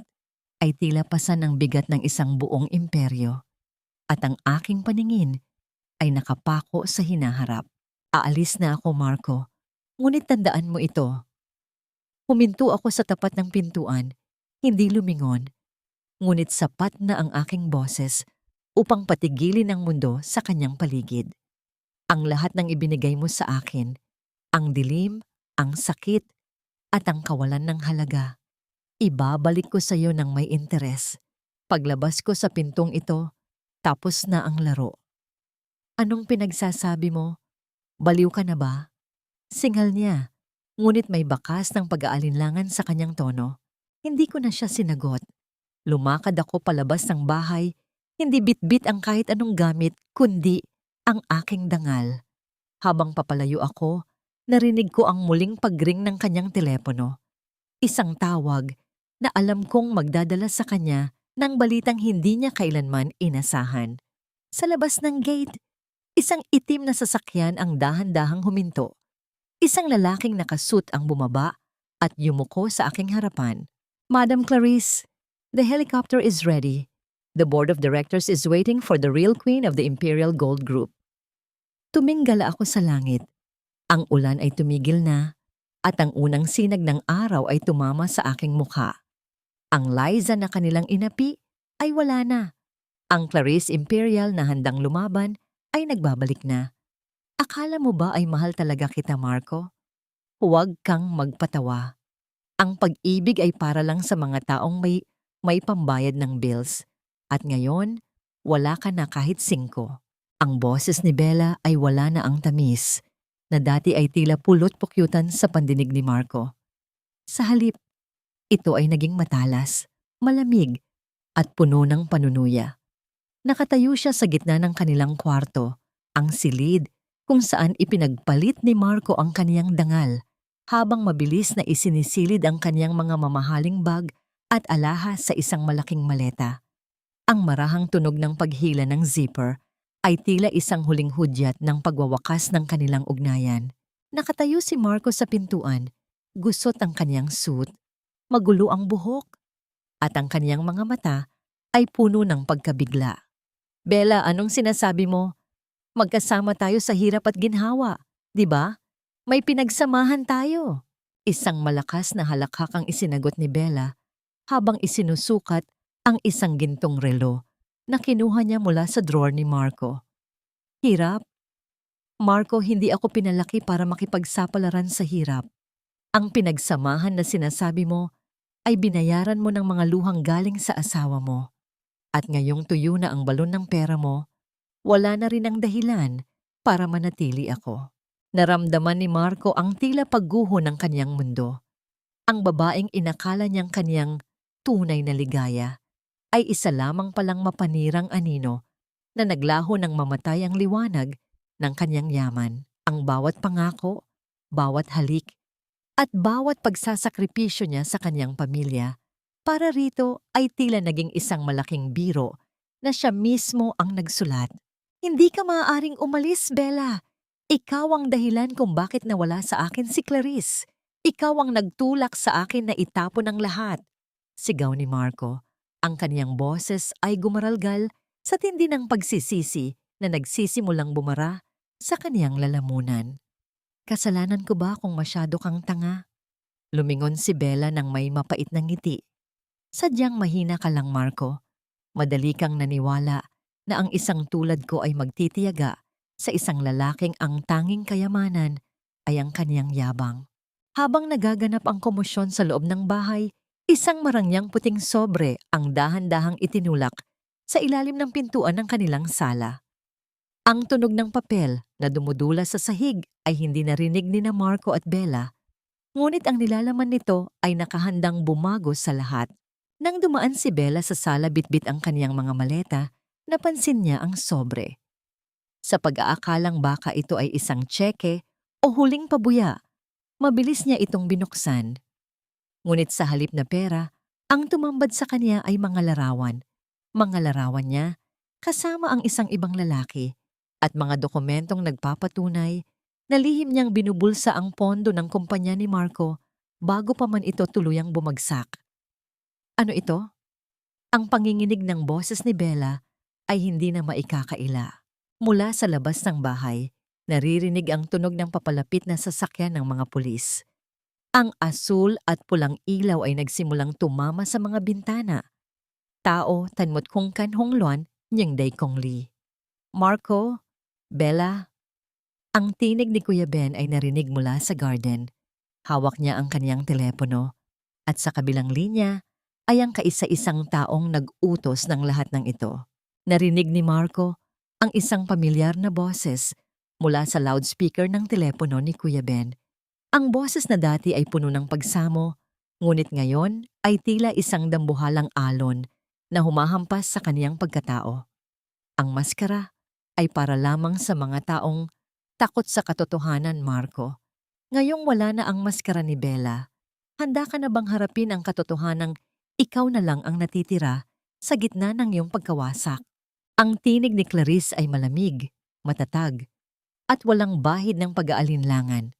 A: ay tila pasan ng bigat ng isang buong imperyo. At ang aking paningin ay nakapako sa hinaharap. Aalis na ako, Marco. Ngunit tandaan mo ito. Huminto ako sa tapat ng pintuan, hindi lumingon. Ngunit sapat na ang aking boses upang patigilin ang mundo sa kanyang paligid. Ang lahat ng ibinigay mo sa akin, ang dilim, ang sakit, at ang kawalan ng halaga, ibabalik ko sa iyo ng may interes. Paglabas ko sa pintong ito, tapos na ang laro. Anong pinagsasabi mo? Baliw ka na ba? Singal niya. Ngunit may bakas ng pag-aalinlangan sa kanyang tono. Hindi ko na siya sinagot. Lumakad ako palabas ng bahay, hindi bitbit ang kahit anong gamit, kundi ang aking dangal. Habang papalayo ako, narinig ko ang muling pagring ng kanyang telepono. Isang tawag na alam kong magdadala sa kanya ng balitang hindi niya kailanman inasahan. Sa labas ng gate, isang itim na sasakyan ang dahan-dahang huminto. Isang lalaking nakasuit ang bumaba at yumuko sa aking harapan. Madam Clarice, the helicopter is ready. The board of directors is waiting for the real queen of the Imperial Gold Group. Tuminggala ako sa langit. Ang ulan ay tumigil na at ang unang sinag ng araw ay tumama sa aking mukha. Ang Liza na kanilang inapi ay wala na. Ang Clarice Imperial na handang lumaban ay nagbabalik na. Akala mo ba ay mahal talaga kita, Marco? Huwag kang magpatawa. Ang pag-ibig ay para lang sa mga taong may pambayad ng bills. At ngayon, wala ka na kahit 5. Ang boses ni Bella ay wala na ang tamis, na dati ay tila pulot-pukyutan sa pandinig ni Marco. Sa halip, ito ay naging matalas, malamig, at puno ng panunuya. Nakatayo siya sa gitna ng kanilang kwarto, ang silid, kung saan ipinagpalit ni Marco ang kaniyang dangal, habang mabilis na isinisilid ang kaniyang mga mamahaling bag at alahas sa isang malaking maleta. Ang marahang tunog ng paghila ng zipper ay tila isang huling hudyat ng pagwawakas ng kanilang ugnayan. Nakatayo si Marco sa pintuan, gusot ang kaniyang suit, magulo ang buhok, at ang kaniyang mga mata ay puno ng pagkabigla. Bella, anong sinasabi mo? Magkasama tayo sa hirap at ginhawa, di ba? May pinagsamahan tayo. Isang malakas na halakhak ang isinagot ni Bella habang isinusukat ang isang gintong relo na kinuha niya mula sa drawer ni Marco. Hirap? Marco, hindi ako pinalaki para makipagsapalaran sa hirap. Ang pinagsamahan na sinasabi mo ay binayaran mo ng mga luhang galing sa asawa mo. At ngayong tuyo na ang balon ng pera mo, wala na rin ang dahilan para manatili ako. Naramdaman ni Marco ang tila pagguho ng kanyang mundo. Ang babaeng inakala niyang kanyang tunay na ligaya ay isa lamang palang mapanirang anino na naglaho ng mamatay ang liwanag ng kanyang yaman. Ang bawat pangako, bawat halik, at bawat pagsasakripisyo niya sa kanyang pamilya para rito ay tila naging isang malaking biro na siya mismo ang nagsulat. Hindi ka maaaring umalis, Bella. Ikaw ang dahilan kung bakit nawala sa akin si Clarice. Ikaw ang nagtulak sa akin na itapon ang lahat. Sigaw ni Marco. Ang kaniyang boses ay gumaralgal sa tindi ng pagsisisi na nagsisimulang bumara sa kaniyang lalamunan. Kasalanan ko ba kung masyado kang tanga? Lumingon si Bella ng may mapait na ngiti. Sadyang mahina ka lang, Marco. Madali kang naniwala na ang isang tulad ko ay magtitiyaga sa isang lalaking ang tanging kayamanan ay ang kaniyang yabang. Habang nagaganap ang komosyon sa loob ng bahay, isang marangyang puting sobre ang dahan-dahang itinulak sa ilalim ng pintuan ng kanilang sala. Ang tunog ng papel na dumudula sa sahig ay hindi narinig ni na Marco at Bella, ngunit ang nilalaman nito ay nakahandang bumago sa lahat. Nang dumaan si Bella sa sala bitbit ang kaniyang mga maleta, napansin niya ang sobre. Sa pag-aakalang baka ito ay isang tseke o huling pabuya, mabilis niya itong binuksan. Ngunit sa halip na pera, ang tumambad sa kanya ay mga larawan. Mga larawan niya kasama ang isang ibang lalaki at mga dokumentong nagpapatunay na lihim niyang binubulsa ang pondo ng kumpanya ni Marco bago pa man ito tuluyang bumagsak. Ano ito? Ang panginginig ng boses ni Bella ay hindi na maikakaila. Mula sa labas ng bahay, naririnig ang tunog ng papalapit na sasakyan ng mga pulis. Ang asul at pulang ilaw ay nagsimulang tumama sa mga bintana. Tao tanmot kung kan Hongluan niyang day kong li. Marco, Bella. Ang tinig ni Kuya Ben ay narinig mula sa garden. Hawak niya ang kaniyang telepono at sa kabilang linya ay ang kaisa-isang taong nag-utos ng lahat ng ito. Narinig ni Marco ang isang pamilyar na boses mula sa loudspeaker ng telepono ni Kuya Ben. Ang boses na dati ay puno ng pagsamo, ngunit ngayon ay tila isang dambuhalang alon na humahampas sa kaniyang pagkatao. Ang maskara ay para lamang sa mga taong takot sa katotohanan, Marco. Ngayong wala na ang maskara ni Bella, handa ka na bang harapin ang katotohanang ikaw na lang ang natitira sa gitna ng iyong pagkawasak? Ang tinig ni Clarice ay malamig, matatag, at walang bahid ng pag-aalinlangan.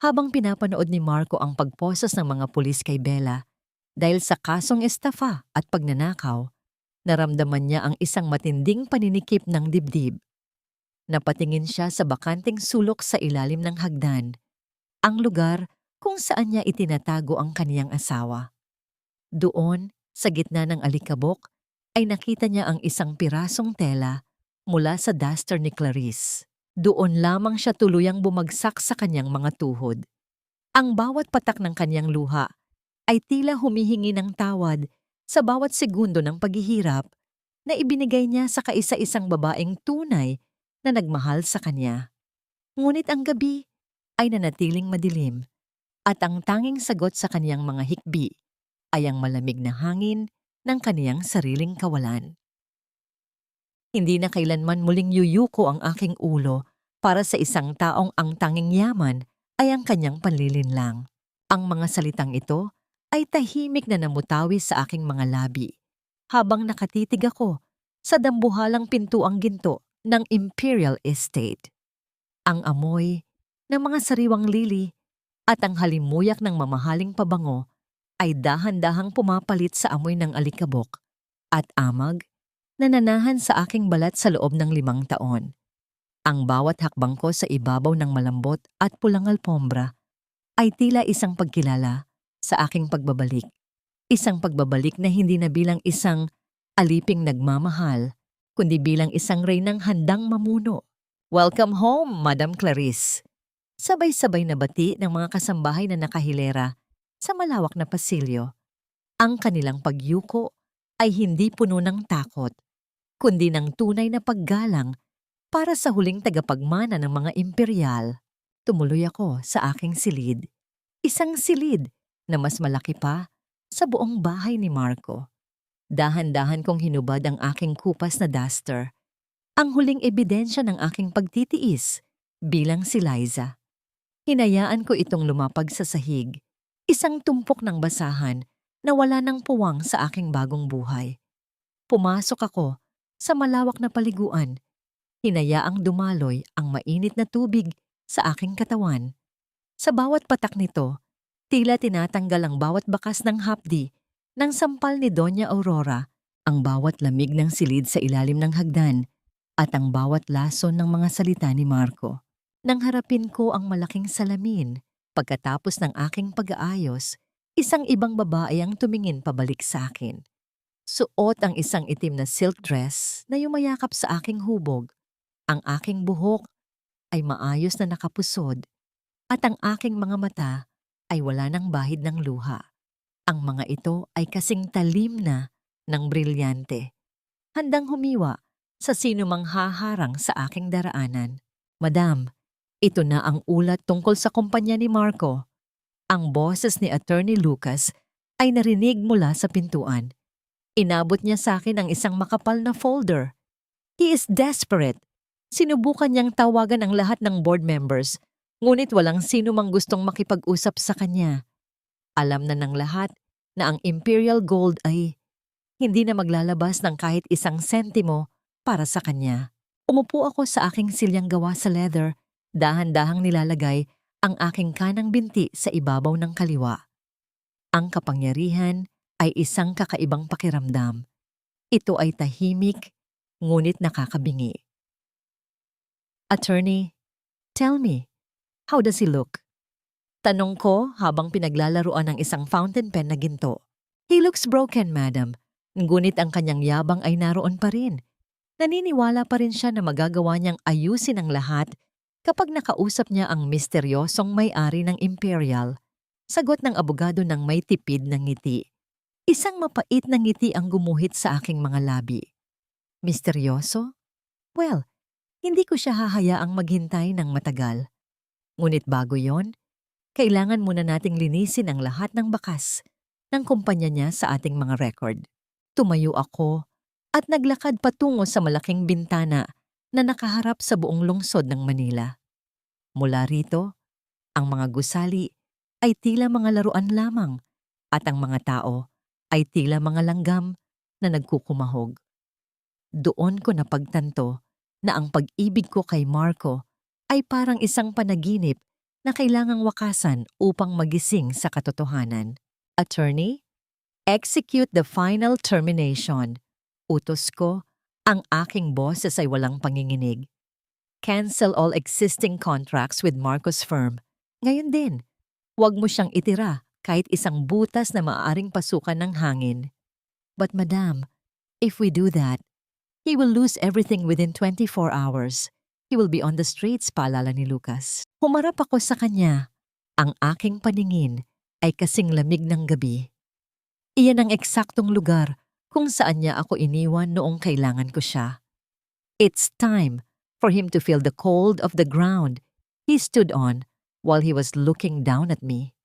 A: Habang pinapanood ni Marco ang pagposas ng mga pulis kay Bella dahil sa kasong estafa at pagnanakaw, naramdaman niya ang isang matinding paninikip ng dibdib. Napatingin siya sa bakanting sulok sa ilalim ng hagdan, ang lugar kung saan niya itinatago ang kaniyang asawa. Doon, sa gitna ng alikabok, ay nakita niya ang isang pirasong tela mula sa duster ni Clarice. Doon lamang siya tuluyang bumagsak sa kanyang mga tuhod. Ang bawat patak ng kanyang luha ay tila humihingi ng tawad sa bawat segundo ng paghihirap na ibinigay niya sa kaisa-isang babaeng tunay na nagmahal sa kanya. Ngunit ang gabi ay nanatiling madilim at ang tanging sagot sa kaniyang mga hikbi ay ang malamig na hangin ng kaniyang sariling kawalan. Hindi na kailanman muling yuyuko ang aking ulo para sa isang taong ang tanging yaman ay ang kanyang panlilinlang. Ang mga salitang ito ay tahimik na namutawi sa aking mga labi habang nakatitig ako sa dambuhalang pintuang ginto ng Imperial Estate. Ang amoy ng mga sariwang lili at ang halimuyak ng mamahaling pabango ay dahan-dahang pumapalit sa amoy ng alikabok at amag na nanahan sa aking balat sa loob ng 5 taon. Ang bawat hakbang ko sa ibabaw ng malambot at pulang alpombra ay tila isang pagkilala sa aking pagbabalik. Isang pagbabalik na hindi na bilang isang aliping nagmamahal, kundi bilang isang reynang handang mamuno. Welcome home, Madam Clarice. Sabay-sabay na bati ng mga kasambahay na nakahilera sa malawak na pasilyo. Ang kanilang pagyuko ay hindi puno ng takot, kundi ng tunay na paggalang para sa huling tagapagmana ng mga imperial. Tumuloy ako sa aking silid. Isang silid na mas malaki pa sa buong bahay ni Marco. Dahan-dahan kong hinubad ang aking kupas na duster. Ang huling ebidensya ng aking pagtitiis bilang si Liza. Hinayaan ko itong lumapag sa sahig. Isang tumpok ng basahan na wala ng puwang sa aking bagong buhay. Pumasok ako sa malawak na paliguan. Hinayaang dumaloy ang mainit na tubig sa aking katawan. Sa bawat patak nito, tila tinatanggal ang bawat bakas ng hapdi ng sampal ni Doña Aurora, ang bawat lamig ng silid sa ilalim ng hagdan at ang bawat lason ng mga salita ni Marco. Nang harapin ko ang malaking salamin, pagkatapos ng aking pag-aayos, isang ibang babae ang tumingin pabalik sa akin. Suot ang isang itim na silk dress na yumayakap sa aking hubog. Ang aking buhok ay maayos na nakapusod at ang aking mga mata ay wala ng bahid ng luha. Ang mga ito ay kasing talim na ng brilyante. Handang humiwa sa sino mang haharang sa aking daraanan. Madam, ito na ang ulat tungkol sa kumpanya ni Marco. Ang boses ni Attorney Lucas ay narinig mula sa pintuan. Inabot niya sa akin ang isang makapal na folder. He is desperate. Sinubukan niyang tawagan ang lahat ng board members, ngunit walang sino mang gustong makipag-usap sa kanya. Alam na ng lahat na ang Imperial Gold ay hindi na maglalabas ng kahit isang sentimo para sa kanya. Umupo ako sa aking silyang gawa sa leather, dahan-dahang nilalagay ang aking kanang binti sa ibabaw ng kaliwa. Ang kapangyarihan ay isang kakaibang pakiramdam. Ito ay tahimik, ngunit nakakabingi. Attorney, tell me, how does he look? Tanong ko habang pinaglalaruan ng isang fountain pen na ginto. He looks broken, madam. Ngunit ang kanyang yabang ay naroon pa rin. Naniniwala pa rin siya na magagawa niyang ayusin ang lahat kapag nakausap niya ang misteryosong may-ari ng Imperial. Sagot ng abogado ng may tipid na ngiti. Isang mapait na ngiti ang gumuhit sa aking mga labi. Misteryoso? Well, hindi ko siya hahayaang maghintay ng matagal. Ngunit bago yon, kailangan muna nating linisin ang lahat ng bakas ng kumpanya niya sa ating mga record. Tumayo ako at naglakad patungo sa malaking bintana na nakaharap sa buong lungsod ng Manila. Mula rito, ang mga gusali ay tila mga laruan lamang at ang mga tao ay tila mga langgam na nagkukumahog. Doon ko napagtanto na ang pag-ibig ko kay Marco ay parang isang panaginip na kailangang wakasan upang magising sa katotohanan. Attorney, execute the final termination. Utos ko, ang aking boses ay walang panginginig. Cancel all existing contracts with Marco's firm. Ngayon din, huwag mo siyang itira kahit isang butas na maaaring pasukan ng hangin. But madam, if we do that, he will lose everything within 24 hours. He will be on the streets, paalala ni Lucas. Humarap ako sa kanya. Ang aking paningin ay kasing lamig ng gabi. Iyan ang eksaktong lugar kung saan niya ako iniwan noong kailangan ko siya. It's time for him to feel the cold of the ground he stood on while he was looking down at me.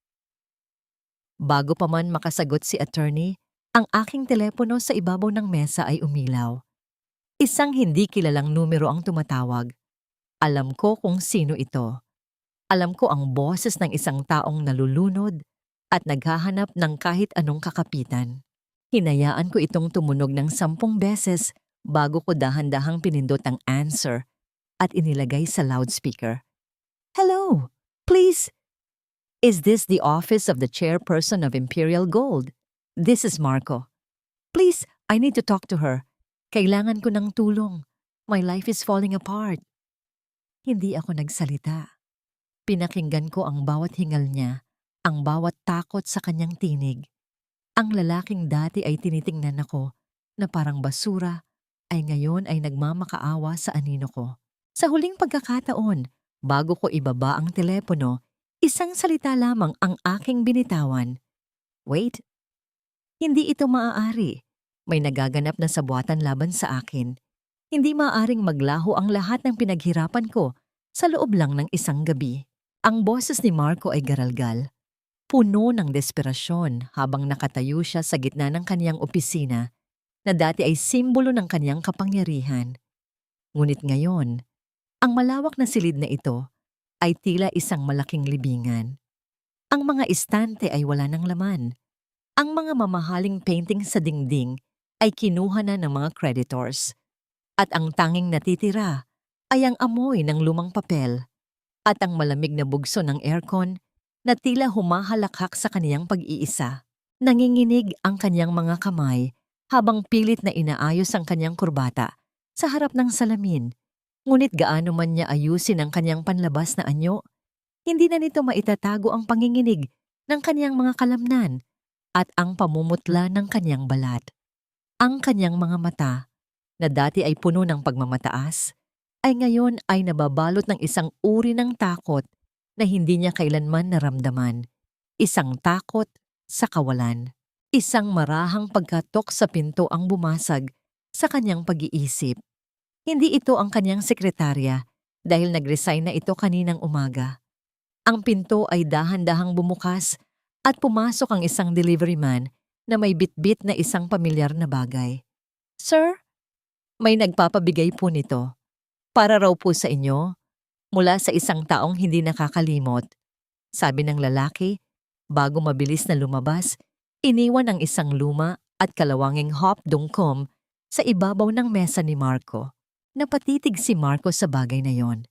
A: Bago pa man makasagot si attorney, ang aking telepono sa ibabaw ng mesa ay umilaw. Isang hindi kilalang numero ang tumatawag. Alam ko kung sino ito. Alam ko ang boses ng isang taong nalulunod at naghahanap ng kahit anong kakapitan. Hinayaan ko itong tumunog ng 10 beses bago ko dahan-dahang pinindot ang answer at inilagay sa loudspeaker. Hello, please. Is this the office of the chairperson of Imperial Gold? This is Marco. Please, I need to talk to her. Kailangan ko ng tulong. My life is falling apart. Hindi ako nagsalita. Pinakinggan ko ang bawat hingal niya, ang bawat takot sa kanyang tinig. Ang lalaking dati ay tinitingnan ako na parang basura ay ngayon ay nagmamakaawa sa anino ko. Sa huling pagkakataon, bago ko ibaba ang telepono, isang salita lamang ang aking binitawan. Wait. Hindi ito maaari. May nagaganap na sabuatan laban sa akin. Hindi maaaring maglaho ang lahat ng pinaghirapan ko sa loob lang ng isang gabi. Ang boses ni Marco ay garalgal, puno ng desperasyon habang nakatayo siya sa gitna ng kaniyang opisina na dati ay simbolo ng kaniyang kapangyarihan. Ngunit ngayon, ang malawak na silid na ito ay tila isang malaking libingan. Ang mga istante ay wala ng laman. Ang mga mamahaling painting sa dingding ay kinuha na ng mga creditors. At ang tanging natitira ay ang amoy ng lumang papel at ang malamig na bugso ng aircon na tila humahalakhak sa kaniyang pag-iisa. Nanginginig ang kaniyang mga kamay habang pilit na inaayos ang kaniyang kurbata sa harap ng salamin. Ngunit gaano man niya ayusin ang kaniyang panlabas na anyo, hindi na nito maitatago ang panginginig ng kaniyang mga kalamnan at ang pamumutla ng kaniyang balat. Ang kaniyang mga mata, na dati ay puno ng pagmamataas, ay ngayon ay nababalot ng isang uri ng takot na hindi niya kailanman naramdaman. Isang takot sa kawalan. Isang marahang pagkatok sa pinto ang bumasag sa kanyang pag-iisip. Hindi ito ang kanyang sekretarya dahil nag-resign na ito kaninang umaga. Ang pinto ay dahan-dahang bumukas at pumasok ang isang delivery man na may bitbit na isang pamilyar na bagay. "Sir, may nagpapabigay po nito. Para raw po sa inyo, mula sa isang taong hindi nakakalimot," sabi ng lalaki. Bago mabilis na lumabas, iniwan ang isang luma at kalawanging hop dungkom sa ibabaw ng mesa ni Marco. Napatitig si Marco sa bagay na yon.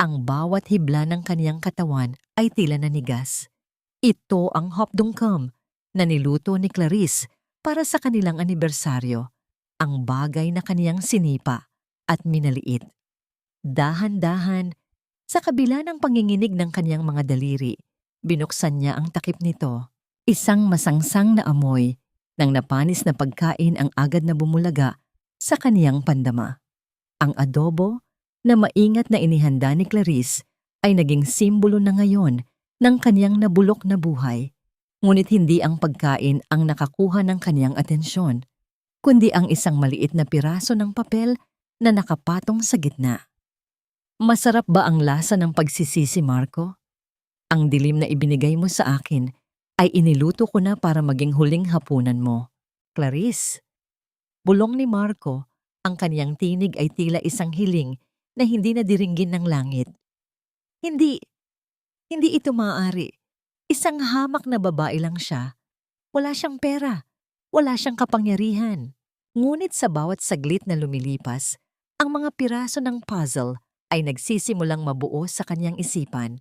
A: Ang bawat hibla ng kaniyang katawan ay tila nanigas. Ito ang hop dungkom na niluto ni Clarice para sa kanilang anibersaryo. Ang bagay na kaniyang sinipa at minaliit. Dahan-dahan, sa kabila ng panginginig ng kaniyang mga daliri, binuksan niya ang takip nito. Isang masangsang na amoy ng napanis na pagkain ang agad na bumulaga sa kaniyang pandama. Ang adobo na maingat na inihanda ni Clarice ay naging simbolo na ngayon ng kaniyang nabulok na buhay. Ngunit hindi ang pagkain ang nakakuha ng kaniyang atensyon, kundi ang isang maliit na piraso ng papel na nakapatong sa gitna. Masarap ba ang lasa ng pagsisisi, Marco? Ang dilim na ibinigay mo sa akin ay iniluto ko na para maging huling hapunan mo. Clarice. Bulong ni Marco, ang kaniyang tinig ay tila isang hiling na hindi nadiringgin ng langit. Hindi ito maaari. Isang hamak na babae lang siya. Wala siyang pera. Wala siyang kapangyarihan. Ngunit sa bawat saglit na lumilipas, ang mga piraso ng puzzle ay nagsisimulang mabuo sa kanyang isipan.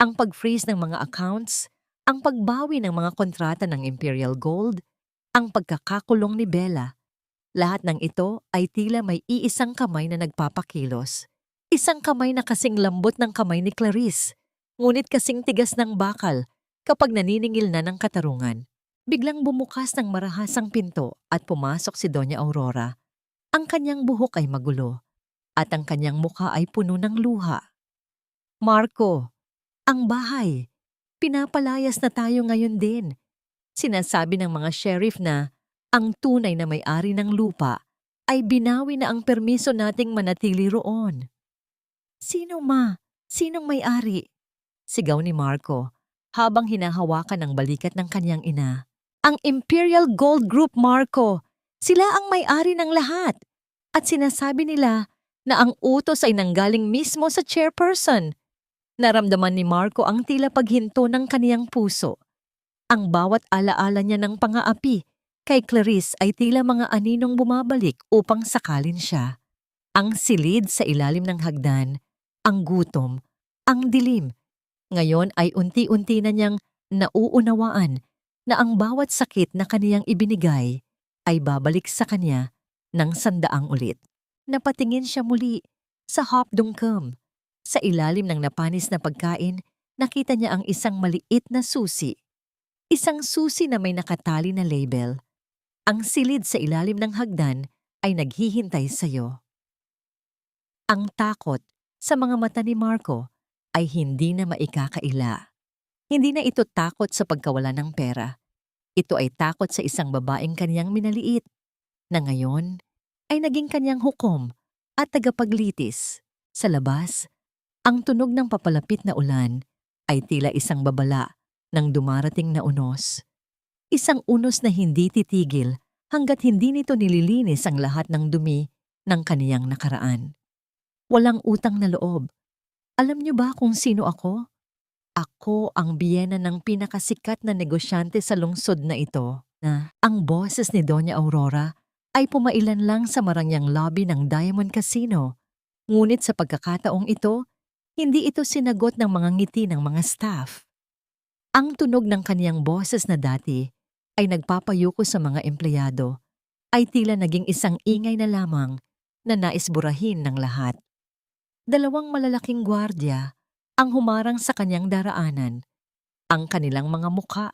A: Ang pag-freeze ng mga accounts, ang pagbawi ng mga kontrata ng Imperial Gold, ang pagkakakulong ni Bella. Lahat ng ito ay tila may iisang kamay na nagpapakilos. Isang kamay na kasing lambot ng kamay ni Clarice, ngunit kasing tigas ng bakal kapag naniningil na ng katarungan. Biglang bumukas ng marahasang pinto at pumasok si Doña Aurora. Ang kanyang buhok ay magulo at ang kanyang mukha ay puno ng luha. "Marco, ang bahay. Pinapalayas na tayo ngayon din. Sinasabi ng mga sheriff na ang tunay na may-ari ng lupa ay binawi na ang permiso nating manatili roon." "Sino, ma? Sinong may-ari?" sigaw ni Marco habang hinahawakan ang balikat ng kanyang ina. "Ang Imperial Gold Group, Marco. Sila ang may-ari ng lahat. At sinasabi nila na ang utos ay nanggaling mismo sa chairperson." Naramdaman ni Marco ang tila paghinto ng kaniyang puso. Ang bawat alaala niya ng pang-aapi kay Clarice ay tila mga aninong bumabalik upang sakalin siya. Ang silid sa ilalim ng hagdan, ang gutom, ang dilim. Ngayon ay unti-unti na niyang nauunawaan na ang bawat sakit na kaniyang ibinigay ay babalik sa kanya ng sandaang ulit. Napatingin siya muli sa hop dungkum. Sa ilalim ng napanis na pagkain, nakita niya ang isang maliit na susi. Isang susi na may nakatali na label. Ang silid sa ilalim ng hagdan ay naghihintay sa'yo. Ang takot sa mga mata ni Marco ay hindi na maikakaila. Hindi na ito takot sa pagkawala ng pera. Ito ay takot sa isang babaeng kaniyang minaliit, na ngayon ay naging kaniyang hukom at tagapaglitis. Sa labas, ang tunog ng papalapit na ulan ay tila isang babala ng dumarating na unos. Isang unos na hindi titigil hanggat hindi nito nililinis ang lahat ng dumi ng kaniyang nakaraan. Walang utang na loob. Alam niyo ba kung sino ako? Ako ang biyena ng pinakasikat na negosyante sa lungsod na ito, na ang boses ni Doña Aurora ay pumailan lang sa marangyang lobby ng Diamond Casino. Ngunit sa pagkakataong ito, hindi ito sinagot ng mga ngiti ng mga staff. Ang tunog ng kaniyang boses na dati ay nagpapayuko sa mga empleyado ay tila naging isang ingay na lamang na nais burahin ng lahat. Dalawang malalaking gwardiya ang humarang sa kanyang daraanan. Ang kanilang mga muka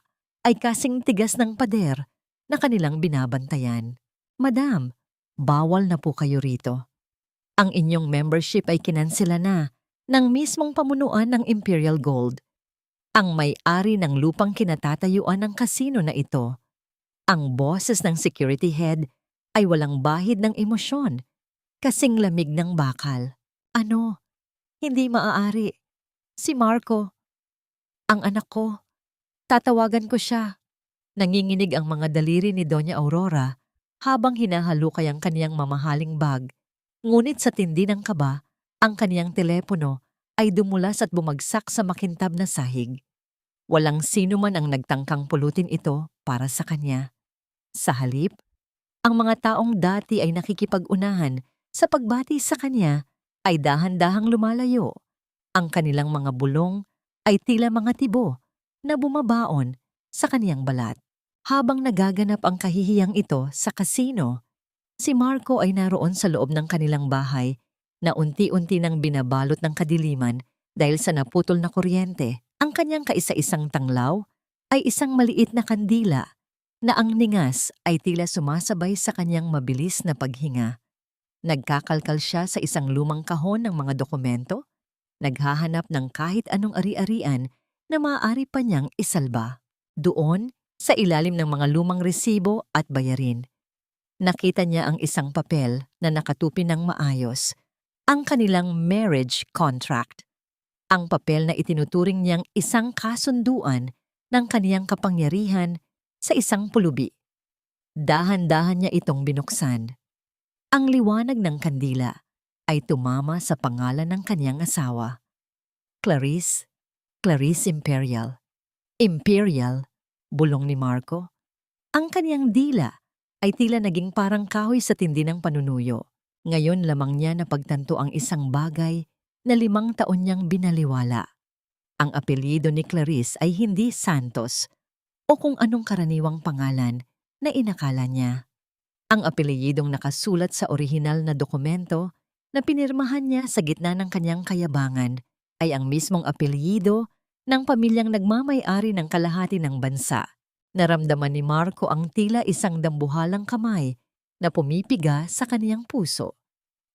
A: ay kasing tigas ng pader na kanilang binabantayan. Madam, bawal na po kayo rito. Ang inyong membership ay kinansela na ng mismong pamunuan ng Imperial Gold. Ang may-ari ng lupang kinatatayuan ng kasino na ito. Ang boses ng security head ay walang bahid ng emosyon, kasing lamig ng bakal. Ano? Hindi maaari. Si Marco, ang anak ko. Tatawagan ko siya. Nanginginig ang mga daliri ni Doña Aurora habang hinahalukay ang kaniyang mamahaling bag. Ngunit sa tindi ng kaba, ang kaniyang telepono ay dumulas at bumagsak sa makintab na sahig. Walang sino man ang nagtangkang pulutin ito para sa kanya. Sa halip, ang mga taong dati ay nakikipag-unahan sa pagbati sa kanya ay dahan-dahang lumalayo. Ang kanilang mga bulong ay tila mga tibo na bumabaon sa kaniyang balat. Habang nagaganap ang kahihiyang ito sa kasino, si Marco ay naroon sa loob ng kanilang bahay na unti-unti nang binabalot ng kadiliman dahil sa naputol na kuryente. Ang kanyang kaisa-isang tanglaw ay isang maliit na kandila na ang ningas ay tila sumasabay sa kanyang mabilis na paghinga. Nagkakalkal siya sa isang lumang kahon ng mga dokumento, naghahanap ng kahit anong ari-arian na maaari pa niyang isalba. Doon, sa ilalim ng mga lumang resibo at bayarin, nakita niya ang isang papel na nakatupi ng maayos, ang kanilang marriage contract. Ang papel na itinuturing niyang isang kasunduan ng kaniyang kapangyarihan sa isang pulubi. Dahan-dahan niya itong binuksan. Ang liwanag ng kandila ay tumama sa pangalan ng kaniyang asawa. Clarice Imperial. Imperial, bulong ni Marco. Ang kaniyang dila ay tila naging parang kahoy sa tindi ng panunuyo. Ngayon lamang niya napagtanto ang isang bagay na 5 taon niyang binaliwala. Ang apelyido ni Clarice ay hindi Santos o kung anong karaniwang pangalan na inakala niya. Ang apelyidong nakasulat sa orihinal na dokumento na pinirmahan niya sa gitna ng kanyang kayabangan ay ang mismong apelyido ng pamilyang nagmamay-ari ng kalahati ng bansa. Naramdaman ni Marco ang tila isang dambuhalang kamay na pumipiga sa kaniyang puso.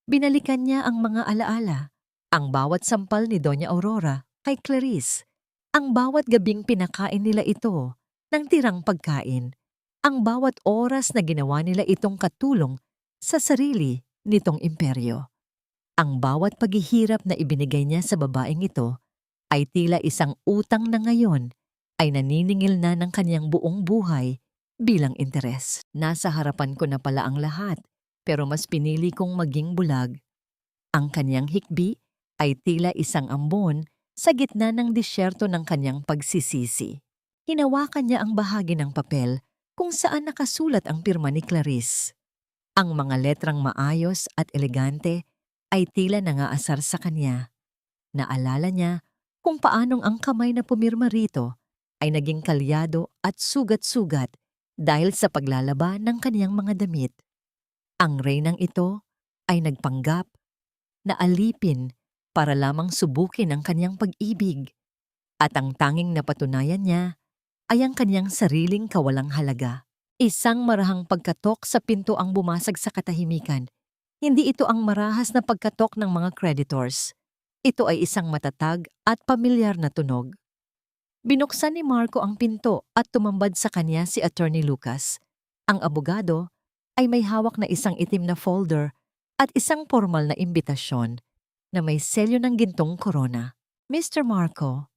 A: Binalikan niya ang mga alaala, ang bawat sampal ni Doña Aurora kay Clarice, ang bawat gabing pinakain nila ito ng tirang pagkain, ang bawat oras na ginawa nila itong katulong sa sarili nitong imperyo. Ang bawat paghihirap na ibinigay niya sa babaeng ito ay tila isang utang na ngayon ay naniningil na ng kanyang buong buhay bilang interes. Nasa harapan ko na pala ang lahat, pero mas pinili kong maging bulag. Ang kanyang hikbi ay tila isang ambon sa gitna ng disyerto ng kanyang pagsisisi. Hinawakan niya ang bahagi ng papel kung saan nakasulat ang pirma ni Clarice. Ang mga letrang maayos at elegante ay tila nangaasar sa kanya. Naalala niya kung paanong ang kamay na pumirma rito ay naging kalyado at sugat-sugat dahil sa paglalaba ng kaniyang mga damit. Ang reynang ito ay nagpanggap na alipin para lamang subukin ang kaniyang pag-ibig, at ang tanging napatunayan niya ay ang kaniyang sariling kawalang halaga. Isang marahang pagkatok sa pinto ang bumasag sa katahimikan. Hindi ito ang marahas na pagkatok ng mga creditors. Ito ay isang matatag at pamilyar na tunog. Binuksan ni Marco ang pinto at tumambad sa kanya si Attorney Lucas. Ang abogado ay may hawak na isang itim na folder at isang formal na imbitasyon na may selyo ng gintong korona. Mr. Marco,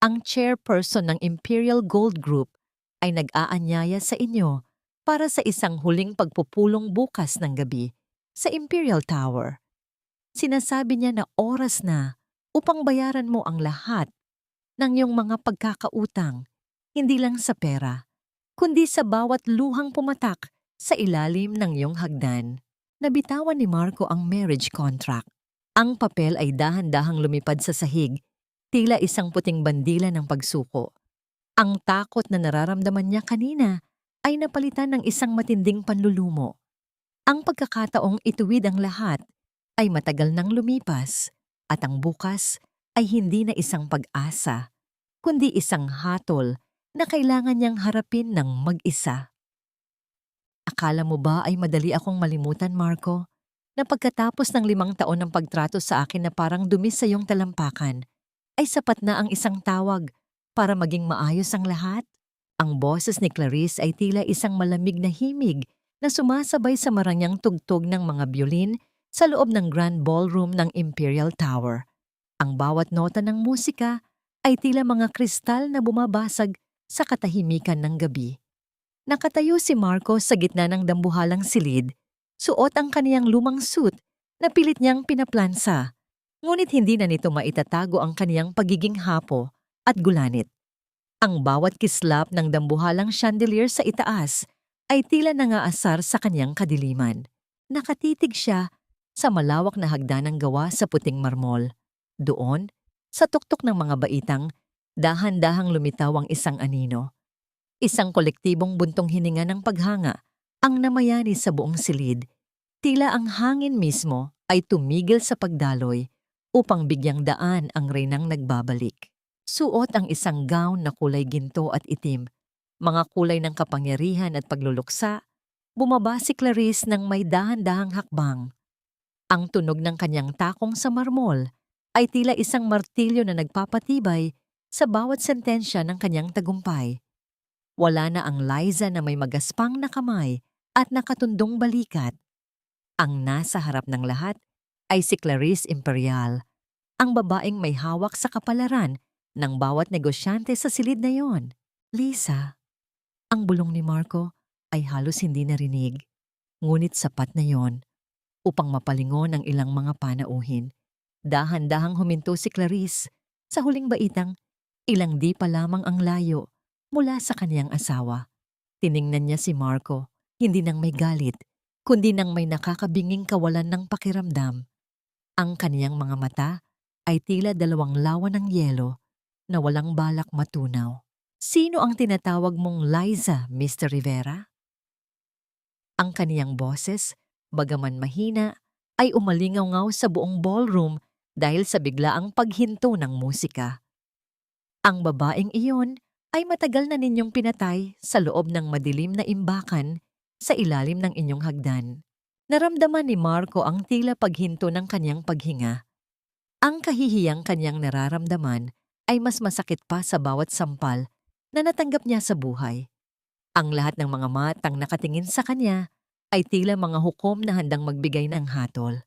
A: ang chairperson ng Imperial Gold Group ay nag-aanyaya sa inyo para sa isang huling pagpupulong bukas ng gabi sa Imperial Tower. Sinasabi niya na oras na upang bayaran mo ang lahat ng iyong mga pagkakautang, hindi lang sa pera, kundi sa bawat luhang pumatak sa ilalim ng iyong hagdan. Nabitawan ni Marco ang marriage contract. Ang papel ay dahan-dahang lumipad sa sahig, tila isang puting bandila ng pagsuko. Ang takot na nararamdaman niya kanina ay napalitan ng isang matinding panlulumo. Ang pagkakataong ituwid ang lahat ay matagal nang lumipas at ang bukas ay hindi na isang pag-asa, kundi isang hatol na kailangan niyang harapin ng mag-isa. Akala mo ba ay madali akong malimutan, Marco? Na pagkatapos ng 5 taon ng pagtrato sa akin na parang dumi sa iyong talampakan, ay sapat na ang isang tawag para maging maayos ang lahat? Ang boses ni Clarice ay tila isang malamig na himig na sumasabay sa marangyang tugtog ng mga biolin sa loob ng Grand Ballroom ng Imperial Tower. Ang bawat nota ng musika ay tila mga kristal na bumabasag sa katahimikan ng gabi. Nakatayo si Marco sa gitna ng dambuhalang silid, suot ang kaniyang lumang suit na pilit niyang pinaplansa, ngunit hindi na nito maitatago ang kaniyang pagiging hapo at gulanit. Ang bawat kislap ng dambuhalang chandelier sa itaas ay tila nangaasar sa kaniyang kadiliman. Nakatitig siya sa malawak na hagdanang gawa sa puting marmol. Doon, sa tuktok ng mga baitang, dahan-dahang lumitaw ang isang anino. Isang kolektibong buntong hininga ng paghanga ang namayani sa buong silid. Tila ang hangin mismo ay tumigil sa pagdaloy upang bigyang daan ang reynang nagbabalik. Suot ang isang gown na kulay ginto at itim, mga kulay ng kapangyarihan at pagluluksa. Bumaba si Clarice ng may dahan-dahang hakbang. Ang tunog ng kanyang takong sa marmol ay tila isang martilyo na nagpapatibay sa bawat sentensya ng kanyang tagumpay. Wala na ang Liza na may magaspang na kamay at nakatundong balikat. Ang nasa harap ng lahat ay si Clarice Imperial, ang babaeng may hawak sa kapalaran ng bawat negosyante sa silid na yon. Lisa, ang bulong ni Marco ay halos hindi narinig, ngunit sapat na yon upang mapalingon ang ilang mga panauhin. Dahan-dahang huminto si Clarice. Sa huling baitang, ilang di pa lamang ang layo mula sa kaniyang asawa. Tiningnan niya si Marco, hindi nang may galit, kundi nang may nakakabinging kawalan ng pakiramdam. Ang kaniyang mga mata ay tila 2 lawan ng yelo na walang balak matunaw. Sino ang tinatawag mong Liza, Mr. Rivera? Ang kaniyang boses, bagaman mahina, ay umalingaw-ngaw sa buong ballroom dahil sa biglaang paghinto ng musika. Ang babaeng iyon ay matagal na ninyong pinatay sa loob ng madilim na imbakan sa ilalim ng inyong hagdan. Naramdaman ni Marco ang tila paghinto ng kanyang paghinga. Ang kahihiyang kanyang nararamdaman ay mas masakit pa sa bawat sampal na natanggap niya sa buhay. Ang lahat ng mga matang nakatingin sa kanya ay tila mga hukom na handang magbigay ng hatol.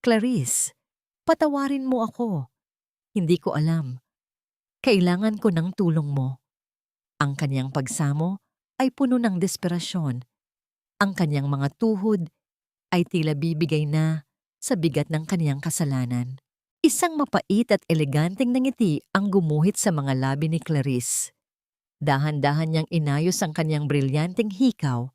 A: Clarice, patawarin mo ako. Hindi ko alam. Kailangan ko ng tulong mo. Ang kanyang pagsamo ay puno ng desperasyon. Ang kanyang mga tuhod ay tila bibigay na sa bigat ng kanyang kasalanan. Isang mapait at eleganteng ngiti ang gumuhit sa mga labi ni Clarice. Dahan-dahan niyang inayos ang kanyang brilyanteng hikaw,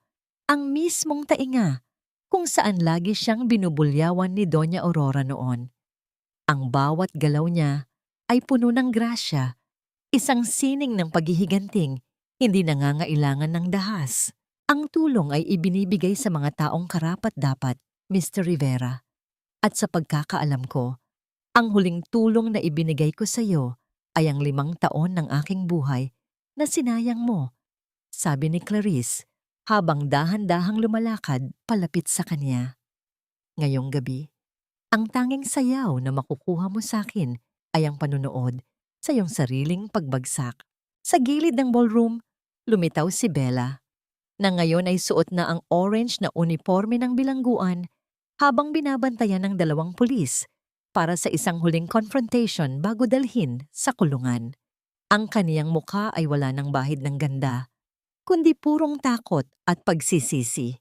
A: ang mismong tainga kung saan lagi siyang binubulyawan ni Doña Aurora noon. Ang bawat galaw niya ay puno ng grasya, isang sining ng paghihiganting, hindi nangangailangan ng dahas. Ang tulong ay ibinibigay sa mga taong karapat-dapat, Mr. Rivera. At sa pagkakaalam ko, ang huling tulong na ibinigay ko sa iyo ay ang 5 taon ng aking buhay na sinayang mo, sabi ni Clarice habang dahan-dahang lumalakad palapit sa kanya. Ngayong gabi, ang tanging sayaw na makukuha mo sa akin ay ang panunood sa iyong sariling pagbagsak. Sa gilid ng ballroom, lumitaw si Bella, na ngayon ay suot na ang orange na uniforme ng bilangguan habang binabantayan ng dalawang pulis para sa isang huling confrontation bago dalhin sa kulungan. Ang kaniyang mukha ay wala ng bahid ng ganda, kundi purong takot at pagsisisi.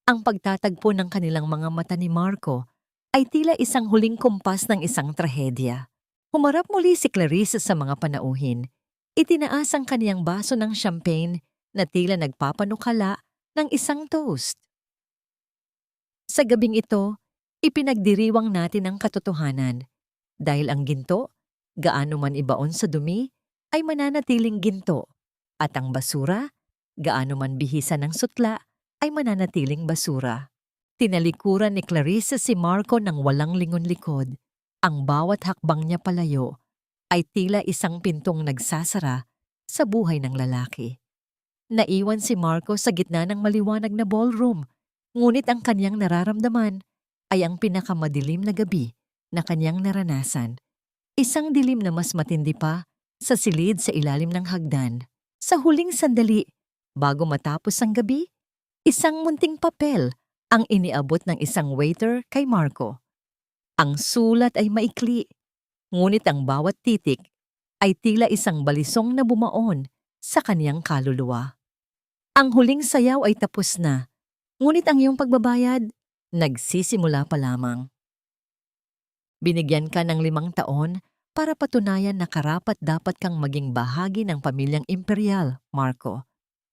A: Ang pagtatagpo ng kanilang mga mata ni Marco ay tila isang huling kumpas ng isang trahedya. Humarap muli si Clarice sa mga panauhin. Itinaas ang kaniyang baso ng champagne na tila nagpapanukala ng isang toast. Sa gabing ito, ipinagdiriwang natin ang katotohanan. Dahil ang ginto, gaano man ibaon sa dumi, ay mananatiling ginto. At ang basura, gaano man bihisa ng sutla, ay mananatiling basura. Tinalikuran ni Clarice si Marco ng walang lingon-likod. Ang bawat hakbang niya palayo ay tila isang pintong nagsasara sa buhay ng lalaki. Naiwan si Marco sa gitna ng maliwanag na ballroom, ngunit ang kanyang nararamdaman ay ang pinakamadilim na gabi na kanyang naranasan. Isang dilim na mas matindi pa sa silid sa ilalim ng hagdan. Sa huling sandali, bago matapos ang gabi, isang munting papel ang iniabot ng isang waiter kay Marco. Ang sulat ay maikli, ngunit ang bawat titik ay tila isang balisong na bumaon sa kaniyang kaluluwa. Ang huling sayaw ay tapos na, ngunit ang iyong pagbabayad, nagsisimula pa lamang. Binigyan ka ng 5 taon para patunayan na karapat-dapat kang maging bahagi ng pamilyang imperial, Marco.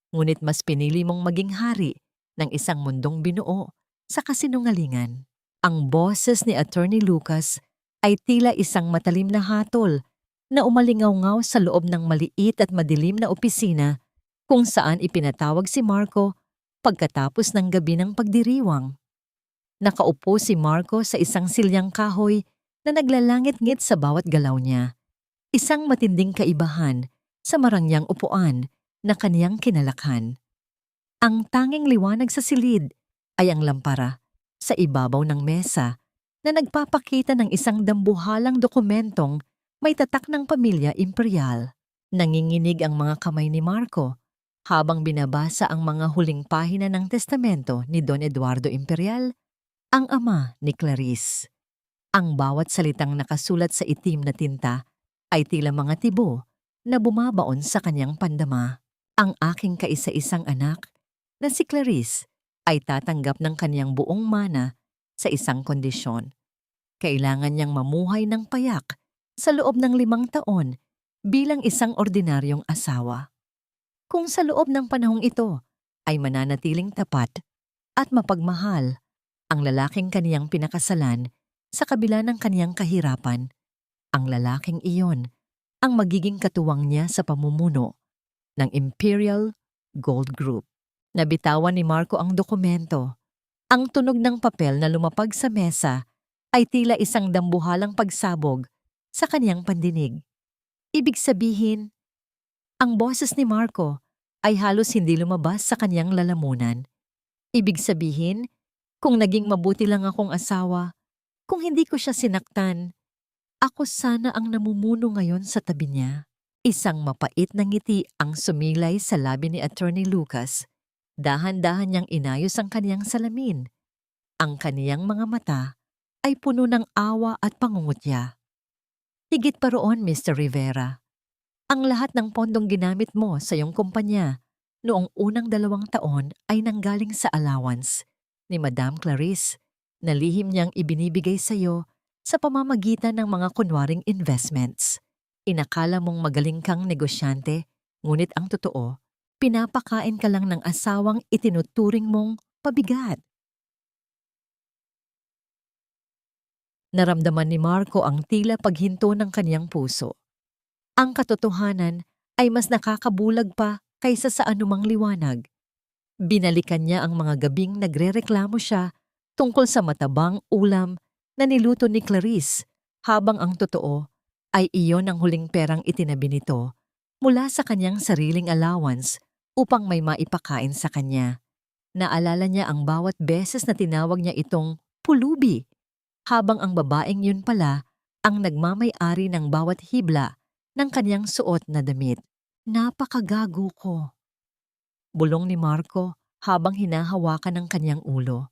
A: Ngunit mas pinili mong maging hari ng isang mundong binuo sa kasinungalingan. Ang boses ni Attorney Lucas ay tila isang matalim na hatol na umalingaw-ngaw sa loob ng maliit at madilim na opisina kung saan ipinatawag si Marco pagkatapos ng gabi ng pagdiriwang. Nakaupo si Marco sa isang silyang kahoy na naglalangit-ngit sa bawat galaw niya. Isang matinding kaibahan sa marangyang upuan na kaniyang kinalakhan. Ang tanging liwanag sa silid ay ang lampara sa ibabaw ng mesa na nagpapakita ng isang dambuhalang dokumentong may tatak ng pamilya imperial. Nanginginig ang mga kamay ni Marco habang binabasa ang mga huling pahina ng testamento ni Don Eduardo Imperial, ang ama ni Clarice. Ang bawat salitang nakasulat sa itim na tinta ay tila mga tibo na bumabaon sa kanyang pandama. Ang aking kaisa-isang anak na si Clarice ay tatanggap ng kanyang buong mana sa isang kondisyon. Kailangan niyang mamuhay ng payak sa loob ng 5 taon bilang isang ordinaryong asawa. Kung sa loob ng panahong ito ay mananatiling tapat at mapagmahal ang lalaking kaniyang pinakasalan sa kabila ng kaniyang kahirapan, ang lalaking iyon ang magiging katuwang niya sa pamumuno ng Imperial Gold Group. Nabitawan ni Marco ang dokumento. Ang tunog ng papel na lumapag sa mesa ay tila isang dambuhalang pagsabog sa kaniyang pandinig. Ibig sabihin, ang boses ni Marco ay halos hindi lumabas sa kaniyang lalamunan. Ibig sabihin, kung naging mabuti lang akong asawa, kung hindi ko siya sinaktan, ako sana ang namumuno ngayon sa tabi niya. Isang mapait na ngiti ang sumilay sa labi ni Attorney Lucas. Dahan-dahan niyang inayos ang kaniyang salamin. Ang kaniyang mga mata ay puno ng awa at pangungutya. Higit pa roon, Mr. Rivera. Ang lahat ng pondong ginamit mo sa iyong kumpanya noong unang 2 taon ay nanggaling sa allowance ni Madame Clarice na lihim niyang ibinibigay sa iyo sa pamamagitan ng mga kunwaring investments. Inakala mong magaling kang negosyante, ngunit ang totoo, pinapakain ka lang ng asawang itinuturing mong pabigat. Naramdaman ni Marco ang tila paghinto ng kaniyang puso. Ang katotohanan ay mas nakakabulag pa kaysa sa anumang liwanag. Binalikan niya ang mga gabing nagrereklamo siya tungkol sa matabang ulam na niluto ni Clarice, habang ang totoo ay iyon ang huling perang itinabi nito mula sa kanyang sariling allowance upang may maipakain sa kanya. Naalala niya ang bawat beses na tinawag niya itong pulubi, habang ang babaeng yun pala ang nagmamay-ari ng bawat hibla ng kanyang suot na damit. Napakagago ko. Bulong ni Marco habang hinahawakan ang kanyang ulo.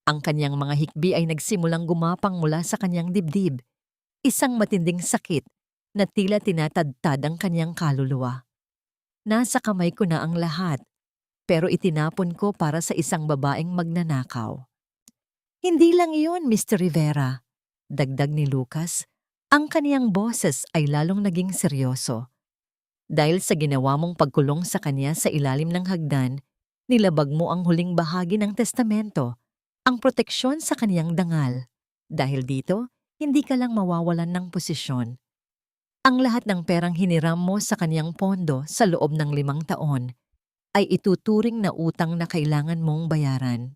A: Ang kanyang mga hikbi ay nagsimulang gumapang mula sa kanyang dibdib. Isang matinding sakit na tila tinatadtad ang kanyang kaluluwa. Nasa kamay ko na ang lahat, pero itinapon ko para sa isang babaeng magnanakaw. Hindi lang iyon, Mr. Rivera. Dagdag ni Lucas, ang kaniyang boses ay lalong naging seryoso. Dahil sa ginawa mong pagkulong sa kanya sa ilalim ng hagdan, nilabag mo ang huling bahagi ng testamento, ang proteksyon sa kaniyang dangal. Dahil dito, hindi ka lang mawawalan ng posisyon. Ang lahat ng perang hiniram mo sa kaniyang pondo sa loob ng 5 taon ay ituturing na utang na kailangan mong bayaran.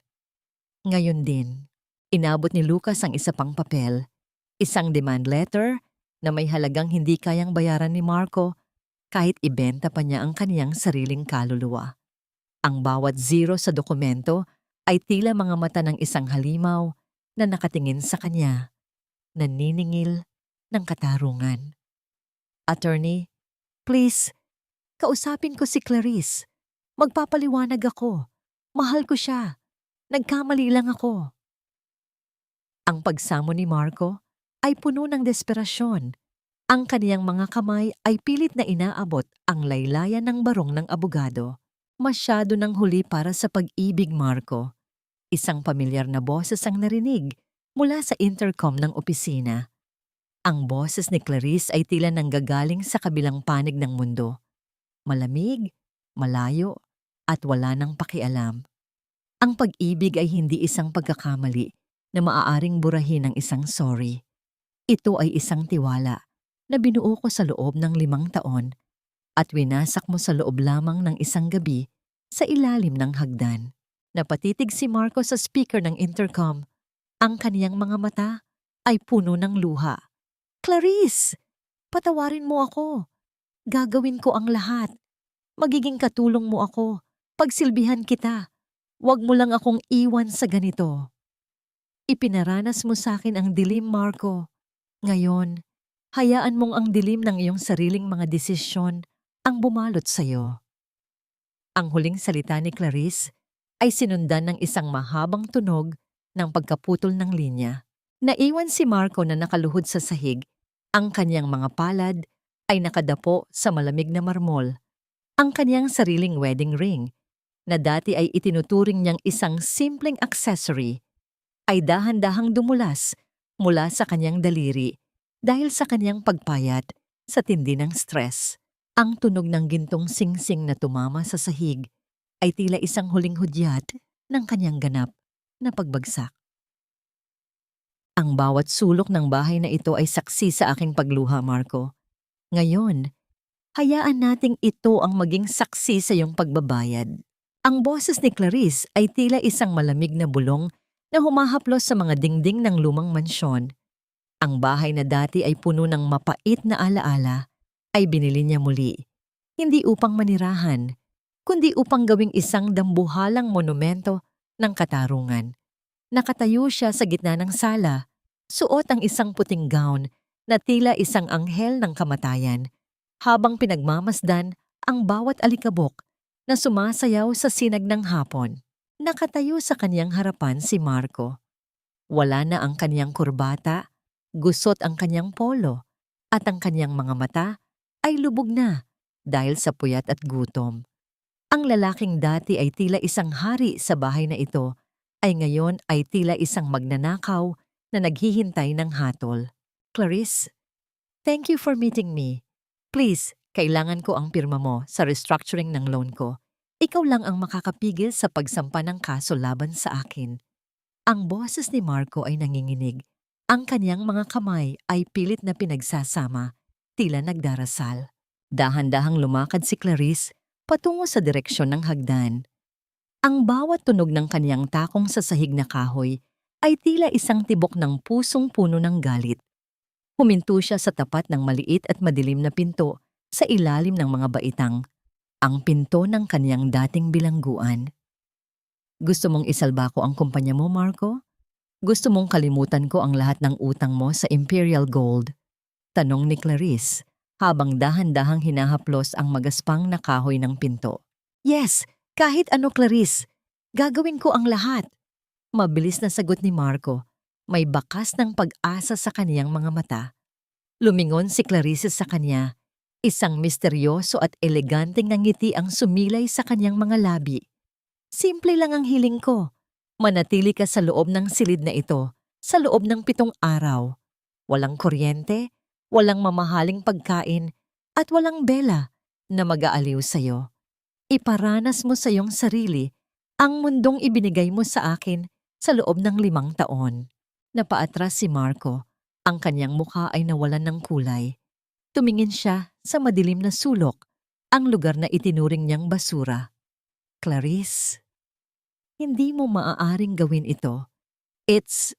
A: Ngayon din, inabot ni Lucas ang isa pang papel, isang demand letter na may halagang hindi kayang bayaran ni Marco kahit ibenta pa niya ang kaniyang sariling kaluluwa. Ang bawat zero sa dokumento ay tila mga mata ng isang halimaw na nakatingin sa kanya, naniningil ng katarungan. Attorney, please, kausapin ko si Clarice. Magpapaliwanag ako. Mahal ko siya. Nagkamali lang ako. Ang pagsamo ni Marco ay puno ng desperasyon. Ang kaniyang mga kamay ay pilit na inaabot ang laylayan ng barong ng abogado. Masyado ng huli para sa pag-ibig, Marco. Isang pamilyar na boses ang narinig mula sa intercom ng opisina. Ang boses ni Clarice ay tila nanggagaling sa kabilang panig ng mundo. Malamig, malayo, at wala nang pakialam. Ang pag-ibig ay hindi isang pagkakamali na maaaring burahin ng isang sorry. Ito ay isang tiwala na binuo ko sa loob ng 5 taon at winasak mo sa loob lamang ng isang gabi sa ilalim ng hagdan. Napatitig si Marco sa speaker ng intercom. Ang kaniyang mga mata ay puno ng luha. Clarice, patawarin mo ako. Gagawin ko ang lahat. Magiging katulong mo ako. Pagsilbihan kita. Huwag mo lang akong iwan sa ganito. Ipinaranas mo sa akin ang dilim, Marco. Ngayon, hayaan mong ang dilim ng iyong sariling mga desisyon ang bumalot sa iyo. Ang huling salita ni Clarice ay sinundan ng isang mahabang tunog ng pagkaputol ng linya. Naiwan si Marco na nakaluhod sa sahig. Ang kanyang mga palad ay nakadapo sa malamig na marmol. Ang kanyang sariling wedding ring, na dati ay itinuturing niyang isang simpleng accessory, ay dahan-dahang dumulas mula sa kanyang daliri dahil sa kanyang pagpayat sa tindi ng stress. Ang tunog ng gintong singsing na tumama sa sahig ay tila isang huling hudyat ng kanyang ganap na pagbagsak. Ang bawat sulok ng bahay na ito ay saksi sa aking pagluha, Marco. Ngayon, hayaan nating ito ang maging saksi sa iyong pagbabayad. Ang boses ni Clarice ay tila isang malamig na bulong na humahaplos sa mga dingding ng lumang mansyon. Ang bahay na dati ay puno ng mapait na alaala ay binili niya muli. Hindi upang manirahan, kundi upang gawing isang dambuhalang monumento ng katarungan. Nakatayo siya sa gitna ng sala, suot ang isang puting gown na tila isang anghel ng kamatayan, habang pinagmamasdan ang bawat alikabok na sumasayaw sa sinag ng hapon. Nakatayo sa kanyang harapan si Marco. Wala na ang kanyang kurbata, gusot ang kanyang polo, at ang kanyang mga mata ay lubog na dahil sa puyat at gutom. Ang lalaking dati ay tila isang hari sa bahay na ito, ay ngayon ay tila isang magnanakaw na naghihintay ng hatol. Clarice, thank you for meeting me. Please, kailangan ko ang pirma mo sa restructuring ng loan ko. Ikaw lang ang makakapigil sa pagsampa ng kaso laban sa akin. Ang boses ni Marco ay nanginginig. Ang kanyang mga kamay ay pilit na pinagsasama, tila nagdarasal. Dahan-dahang lumakad si Clarice patungo sa direksyon ng hagdan. Ang bawat tunog ng kanyang takong sa sahig na kahoy ay tila isang tibok ng pusong puno ng galit. Huminto siya sa tapat ng maliit at madilim na pinto sa ilalim ng mga baitang, ang pinto ng kanyang dating bilangguan. Gusto mong isalba ko ang kumpanya mo, Marco? Gusto mong kalimutan ko ang lahat ng utang mo sa Imperial Gold? Tanong ni Clarice habang dahan-dahang hinahaplos ang magaspang na kahoy ng pinto. Yes, kahit ano Clarice, gagawin ko ang lahat. Mabilis na sagot ni Marco. May bakas ng pag-asa sa kaniyang mga mata. Lumingon si Clarice sa kanya. Isang misteryoso at eleganteng ngiti ang sumilay sa kanyang mga labi. Simple lang ang hiling ko. Manatili ka sa loob ng silid na ito, sa loob ng 7 araw. Walang kuryente, walang mamahaling pagkain, at walang bela na mag-aaliw sa'yo. Iparanas mo sa iyong sarili ang mundong ibinigay mo sa akin sa loob ng 5 taon. Napaatras si Marco. Ang kanyang mukha ay nawalan ng kulay. Tumingin siya sa madilim na sulok, ang lugar na itinuring niyang basura. Clarice, hindi mo maaaring gawin ito. It's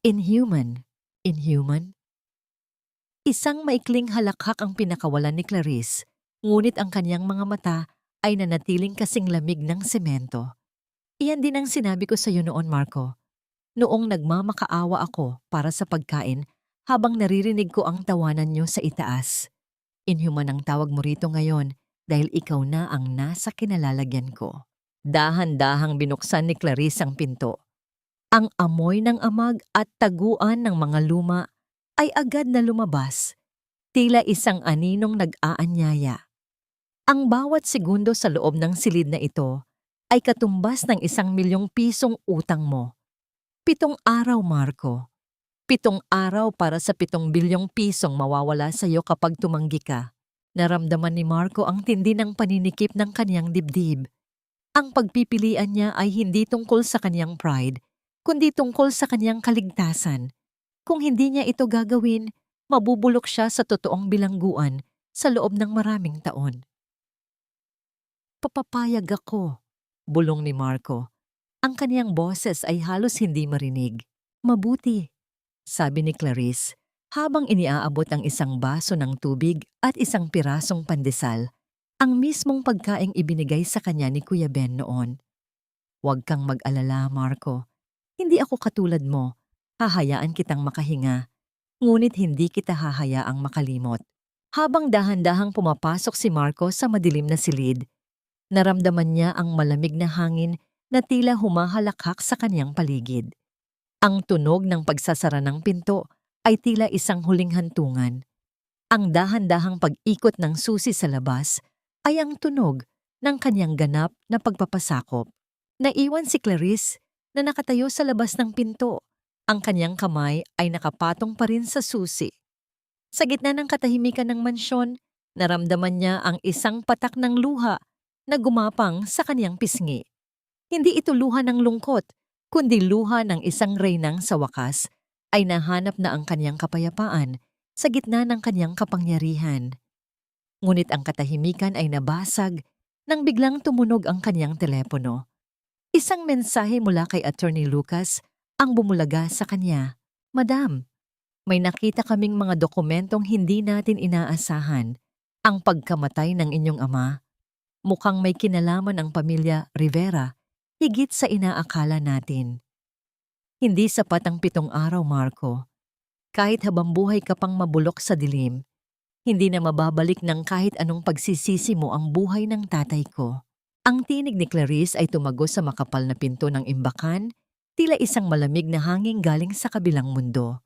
A: inhuman. Inhuman? Isang maikling halakhak ang pinakawalan ni Clarice, ngunit ang kanyang mga mata ay nanatiling kasing lamig ng semento. Iyan din ang sinabi ko sa iyo noon, Marco. Noong nagmamakaawa ako para sa pagkain habang naririnig ko ang tawanan niyo sa itaas. Inhuman ang tawag mo rito ngayon dahil ikaw na ang nasa kinalalagyan ko. Dahan-dahang binuksan ni Clarice ang pinto. Ang amoy ng amag at taguan ng mga luma ay agad na lumabas, tila isang aninong nag-aanyaya. Ang bawat segundo sa loob ng silid na ito ay katumbas ng 1,000,000 pisong utang mo. 7 araw, Marco. 7 araw para sa 7 bilyong pisong mawawala sa iyo kapag tumanggi ka. Naramdaman ni Marco ang tindi ng paninikip ng kanyang dibdib. Ang pagpipilian niya ay hindi tungkol sa kanyang pride, kundi tungkol sa kanyang kaligtasan. Kung hindi niya ito gagawin, mabubulok siya sa totoong bilangguan sa loob ng maraming taon. Papapayag ako, bulong ni Marco. Ang kaniyang boses ay halos hindi marinig. Mabuti, sabi ni Clarice, habang iniaabot ang isang baso ng tubig at isang pirasong pandesal, ang mismong pagkaing ibinigay sa kanya ni Kuya Ben noon. Huwag kang mag-alala, Marco. Hindi ako katulad mo. Hahayaan kitang makahinga, ngunit hindi kita hahayaang makalimot. Habang dahan-dahang pumapasok si Marco sa madilim na silid, naramdaman niya ang malamig na hangin na tila humahalakhak sa kanyang paligid. Ang tunog ng pagsasara ng pinto ay tila isang huling hantungan. Ang dahan-dahang pag-ikot ng susi sa labas ay ang tunog ng kanyang ganap na pagpapasakop. Naiwan si Clarice na nakatayo sa labas ng pinto. Ang kanyang kamay ay nakapatong pa rin sa susi. Sa gitna ng katahimikan ng mansyon, naramdaman niya ang isang patak ng luha na gumapang sa kanyang pisngi. Hindi ito luha ng lungkot, kundi luha ng isang reynang sa wakas ay nahanap na ang kanyang kapayapaan sa gitna ng kanyang kapangyarihan. Ngunit ang katahimikan ay nabasag nang biglang tumunog ang kanyang telepono. Isang mensahe mula kay Attorney Lucas ang bumulaga sa kanya. Madam, may nakita kaming mga dokumentong hindi natin inaasahan. Ang pagkamatay ng inyong ama, mukhang may kinalaman ang pamilya Rivera higit sa inaakala natin. Hindi sapat ang 7 araw, Marco. Kahit habang buhay ka pang mabulok sa dilim, hindi na mababalik ng kahit anong pagsisisi mo ang buhay ng tatay ko. Ang tinig ni Clarice ay tumagos sa makapal na pinto ng imbakan, tila isang malamig na hangin galing sa kabilang mundo.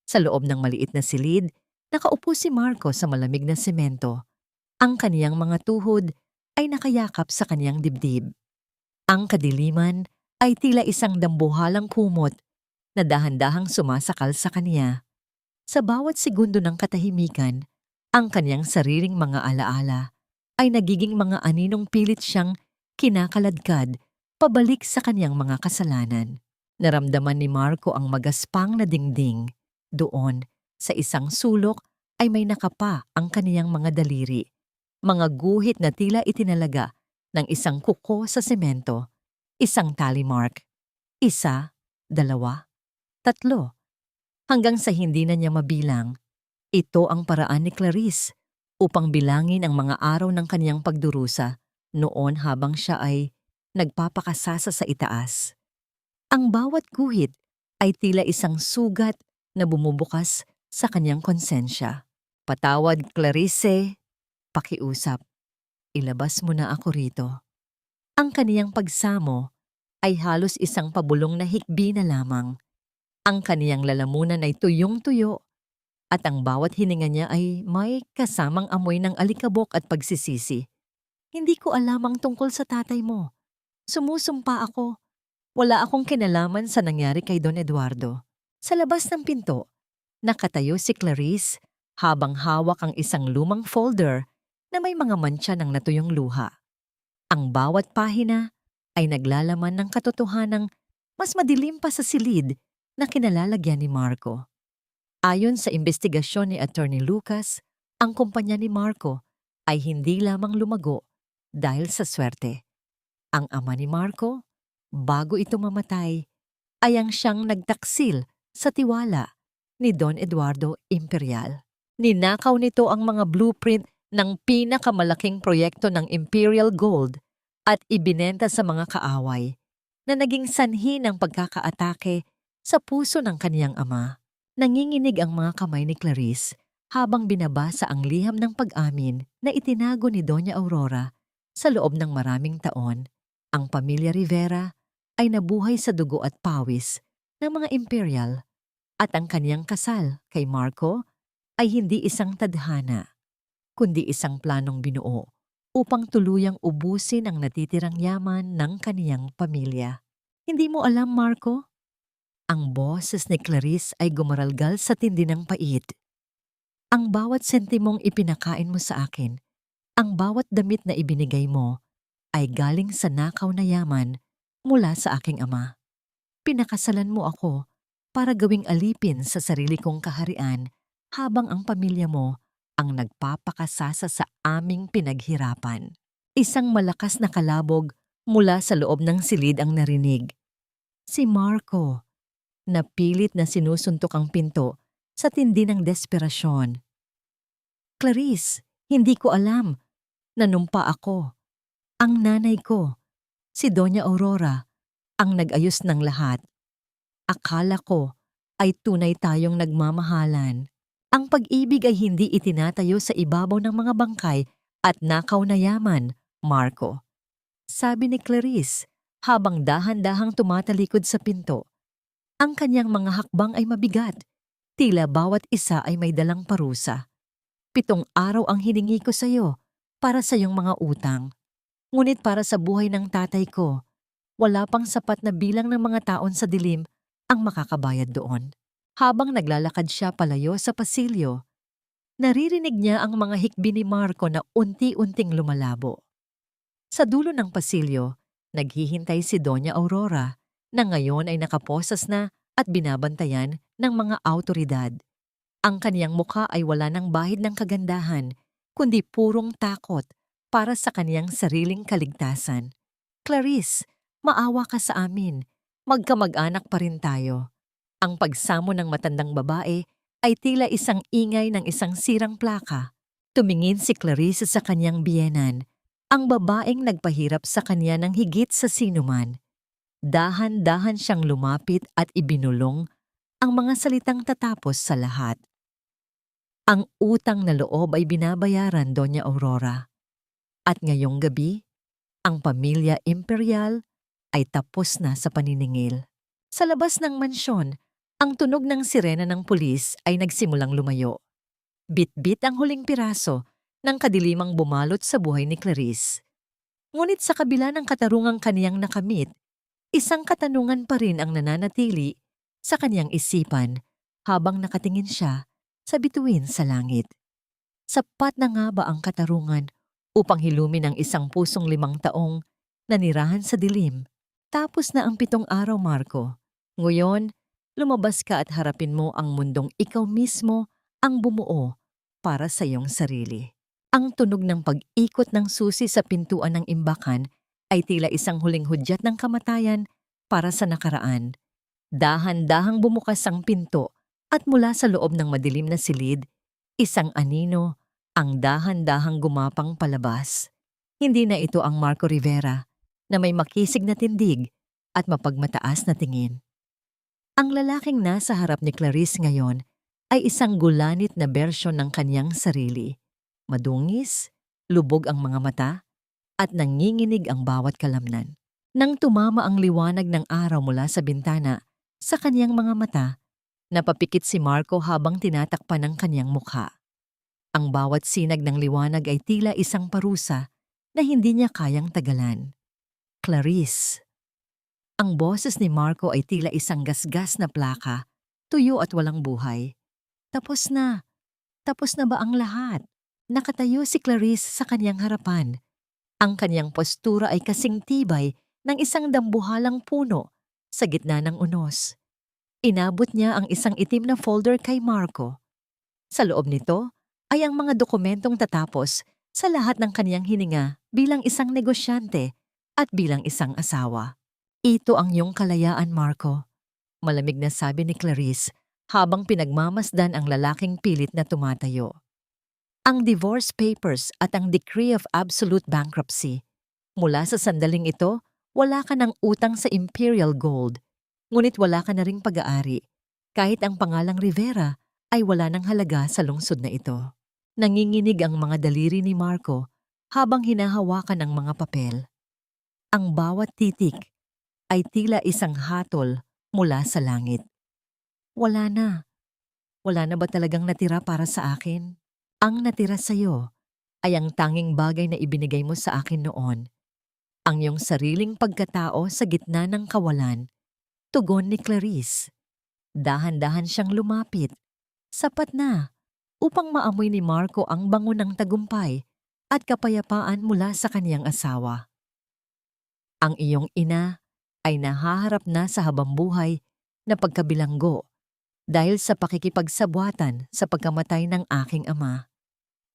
A: Sa loob ng maliit na silid, nakaupo si Marco sa malamig na semento. Ang kaniyang mga tuhod ay nakayakap sa kaniyang dibdib. Ang kadiliman ay tila isang dambuhalang kumot na dahan-dahang sumasakal sa kaniya. Sa bawat segundo ng katahimikan, ang kaniyang sariling mga alaala ay nagiging mga aninong pilit siyang kinakaladkad pabalik sa kaniyang mga kasalanan. Naramdaman ni Marco ang magaspang na dingding. Doon, sa isang sulok, ay may nakapa ang kaniyang mga daliri. Mga guhit na tila itinalaga ng isang kuko sa semento. Isang tally mark. 1, 2, 3. Hanggang sa hindi na niya mabilang. Ito ang paraan ni Clarice upang bilangin ang mga araw ng kaniyang pagdurusa noon habang siya ay nagpapakasasa sa itaas. Ang bawat guhit ay tila isang sugat na bumubukas sa kanyang konsensya. Patawad, Clarice. Pakiusap. Ilabas mo na ako rito. Ang kaniyang pagsamo ay halos isang pabulong na hikbi na lamang. Ang kaniyang lalamunan ay tuyong-tuyo at ang bawat hininga niya ay may kasamang amoy ng alikabok at pagsisisi. Hindi ko alam ang tungkol sa tatay mo. Sumusumpa ako. Wala akong kinalaman sa nangyari kay Don Eduardo. Sa labas ng pinto, nakatayo si Clarice habang hawak ang isang lumang folder na may mga mantsa ng natuyong luha. Ang bawat pahina ay naglalaman ng katotohanang mas madilim pa sa silid na kinalalagyan ni Marco. Ayon sa investigasyon ni Attorney Lucas, ang kumpanya ni Marco ay hindi lamang lumago dahil sa swerte. Ang ama ni Marco, bago ito mamatay, ay ang siyang nagtaksil sa tiwala ni Don Eduardo Imperial. Ninakaw nito ang mga blueprint ng pinakamalaking proyekto ng Imperial Gold at ibinenta sa mga kaaway na naging sanhi ng pagkakaatake sa puso ng kaniyang ama. Nanginginig ang mga kamay ni Clarice habang binabasa ang liham ng pag-amin na itinago ni Doña Aurora sa loob ng maraming taon. Ang pamilya Rivera ay nabuhay sa dugo at pawis ng mga Imperial at ang kaniyang kasal kay Marco ay hindi isang tadhana, kundi isang planong binuo upang tuluyang ubusin ang natitirang yaman ng kaniyang pamilya. Hindi mo alam, Marco? Ang boses ni Clarice ay gumaralgal sa tindi ng pait. Ang bawat sentimong ipinakain mo sa akin, ang bawat damit na ibinigay mo, ay galing sa nakaw na yaman mula sa aking ama. Pinakasalan mo ako para gawing alipin sa sarili kong kaharian habang ang pamilya mo ang nagpapakasasa sa aming pinaghirapan. Isang malakas na kalabog mula sa loob ng silid ang narinig. Si Marco. Napilit na sinusuntok ang pinto sa tindi ng desperasyon. Clarice, hindi ko alam. Nanumpa ako. Ang nanay ko, si Doña Aurora, ang nag-ayos ng lahat. Akala ko ay tunay tayong nagmamahalan. Ang pag-ibig ay hindi itinatayo sa ibabaw ng mga bangkay at nakaw na yaman, Marco. Sabi ni Clarice habang dahan-dahang tumatalikod sa pinto. Ang kanyang mga hakbang ay mabigat. Tila bawat isa ay may dalang parusa. 7 araw ang hiningi ko sa iyo para sa iyong mga utang. Ngunit para sa buhay ng tatay ko, wala pang sapat na bilang ng mga taon sa dilim ang makakabayad doon. Habang naglalakad siya palayo sa pasilyo, naririnig niya ang mga hikbi ni Marco na unti-unting lumalabo. Sa dulo ng pasilyo, naghihintay si Doña Aurora na ngayon ay nakaposas na at binabantayan ng mga awtoridad. Ang kaniyang mukha ay wala ng bahid ng kagandahan, kundi purong takot para sa kaniyang sariling kaligtasan. Clarice, maawa ka sa amin. Magkamag-anak pa rin tayo. Ang pagsamo ng matandang babae ay tila isang ingay ng isang sirang plaka. Tumingin si Clarice sa kaniyang biyenan, ang babaeng nagpahirap sa kaniya ng higit sa sinuman. Dahan-dahan siyang lumapit at ibinulong ang mga salitang tatapos sa lahat. Ang utang na loob ay binabayaran, Doña Aurora. At ngayong gabi, ang pamilya Imperial ay tapos na sa paniningil. Sa labas ng mansyon, ang tunog ng sirena ng pulis ay nagsimulang lumayo. Bit-bit ang huling piraso ng kadilimang bumalot sa buhay ni Clarice. Ngunit sa kabila ng katarungang kaniyang nakamit, isang katanungan pa rin ang nananatili sa kaniyang isipan habang nakatingin siya sa bituin sa langit. Sapat na nga ba ang katarungan upang hilumin ang isang pusong 5 taong nanirahan sa dilim? Tapos na ang 7 araw, Marco. Ngayon, lumabas ka at harapin mo ang mundong ikaw mismo ang bumuo para sa iyong sarili. Ang tunog ng pag-ikot ng susi sa pintuan ng imbakan ay tila isang huling hudyat ng kamatayan para sa nakaraan. Dahan-dahang bumukas ang pinto at mula sa loob ng madilim na silid, isang anino ang dahan-dahang gumapang palabas. Hindi na ito ang Marco Rivera na may makisig na tindig at mapagmataas na tingin. Ang lalaking nasa harap ni Clarice ngayon ay isang gulanit na bersyon ng kanyang sarili. Madungis, lubog ang mga mata, at nanginginig ang bawat kalamnan. Nang tumama ang liwanag ng araw mula sa bintana sa kanyang mga mata, napapikit si Marco habang tinatakpan ng kanyang mukha. Ang bawat sinag ng liwanag ay tila isang parusa na hindi niya kayang tagalan. Clarice. Ang boses ni Marco ay tila isang gasgas na plaka, tuyo at walang buhay. Tapos na. Tapos na ba ang lahat? Nakatayo si Clarice sa kanyang harapan. Ang kanyang postura ay kasing tibay ng isang dambuhalang puno sa gitna ng unos. Inabot niya ang isang itim na folder kay Marco. Sa loob nito ay ang mga dokumentong tatapos sa lahat ng kaniyang hininga bilang isang negosyante at bilang isang asawa. Ito ang iyong kalayaan, Marco, malamig na sabi ni Clarice habang pinagmamasdan ang lalaking pilit na tumatayo. Ang divorce papers at ang decree of absolute bankruptcy. Mula sa sandaling ito, wala ka ng utang sa Imperial Gold, ngunit wala ka na ring pag-aari, kahit ang pangalang Rivera ay wala ng halaga sa lungsod na ito. Nanginginig ang mga daliri ni Marco habang hinahawakan ang mga papel. Ang bawat titik ay tila isang hatol mula sa langit. Wala na. Wala na ba talagang natira para sa akin? Ang natira sa'yo ay ang tanging bagay na ibinigay mo sa akin noon. Ang iyong sariling pagkatao sa gitna ng kawalan. Tugon ni Clarice. Dahan-dahan siyang lumapit. Sapat na upang maamoy ni Marco ang bango ng tagumpay at kapayapaan mula sa kaniyang asawa. Ang iyong ina ay nahaharap na sa habambuhay na pagkabilanggo dahil sa pakikipagsabwatan sa pagkamatay ng aking ama.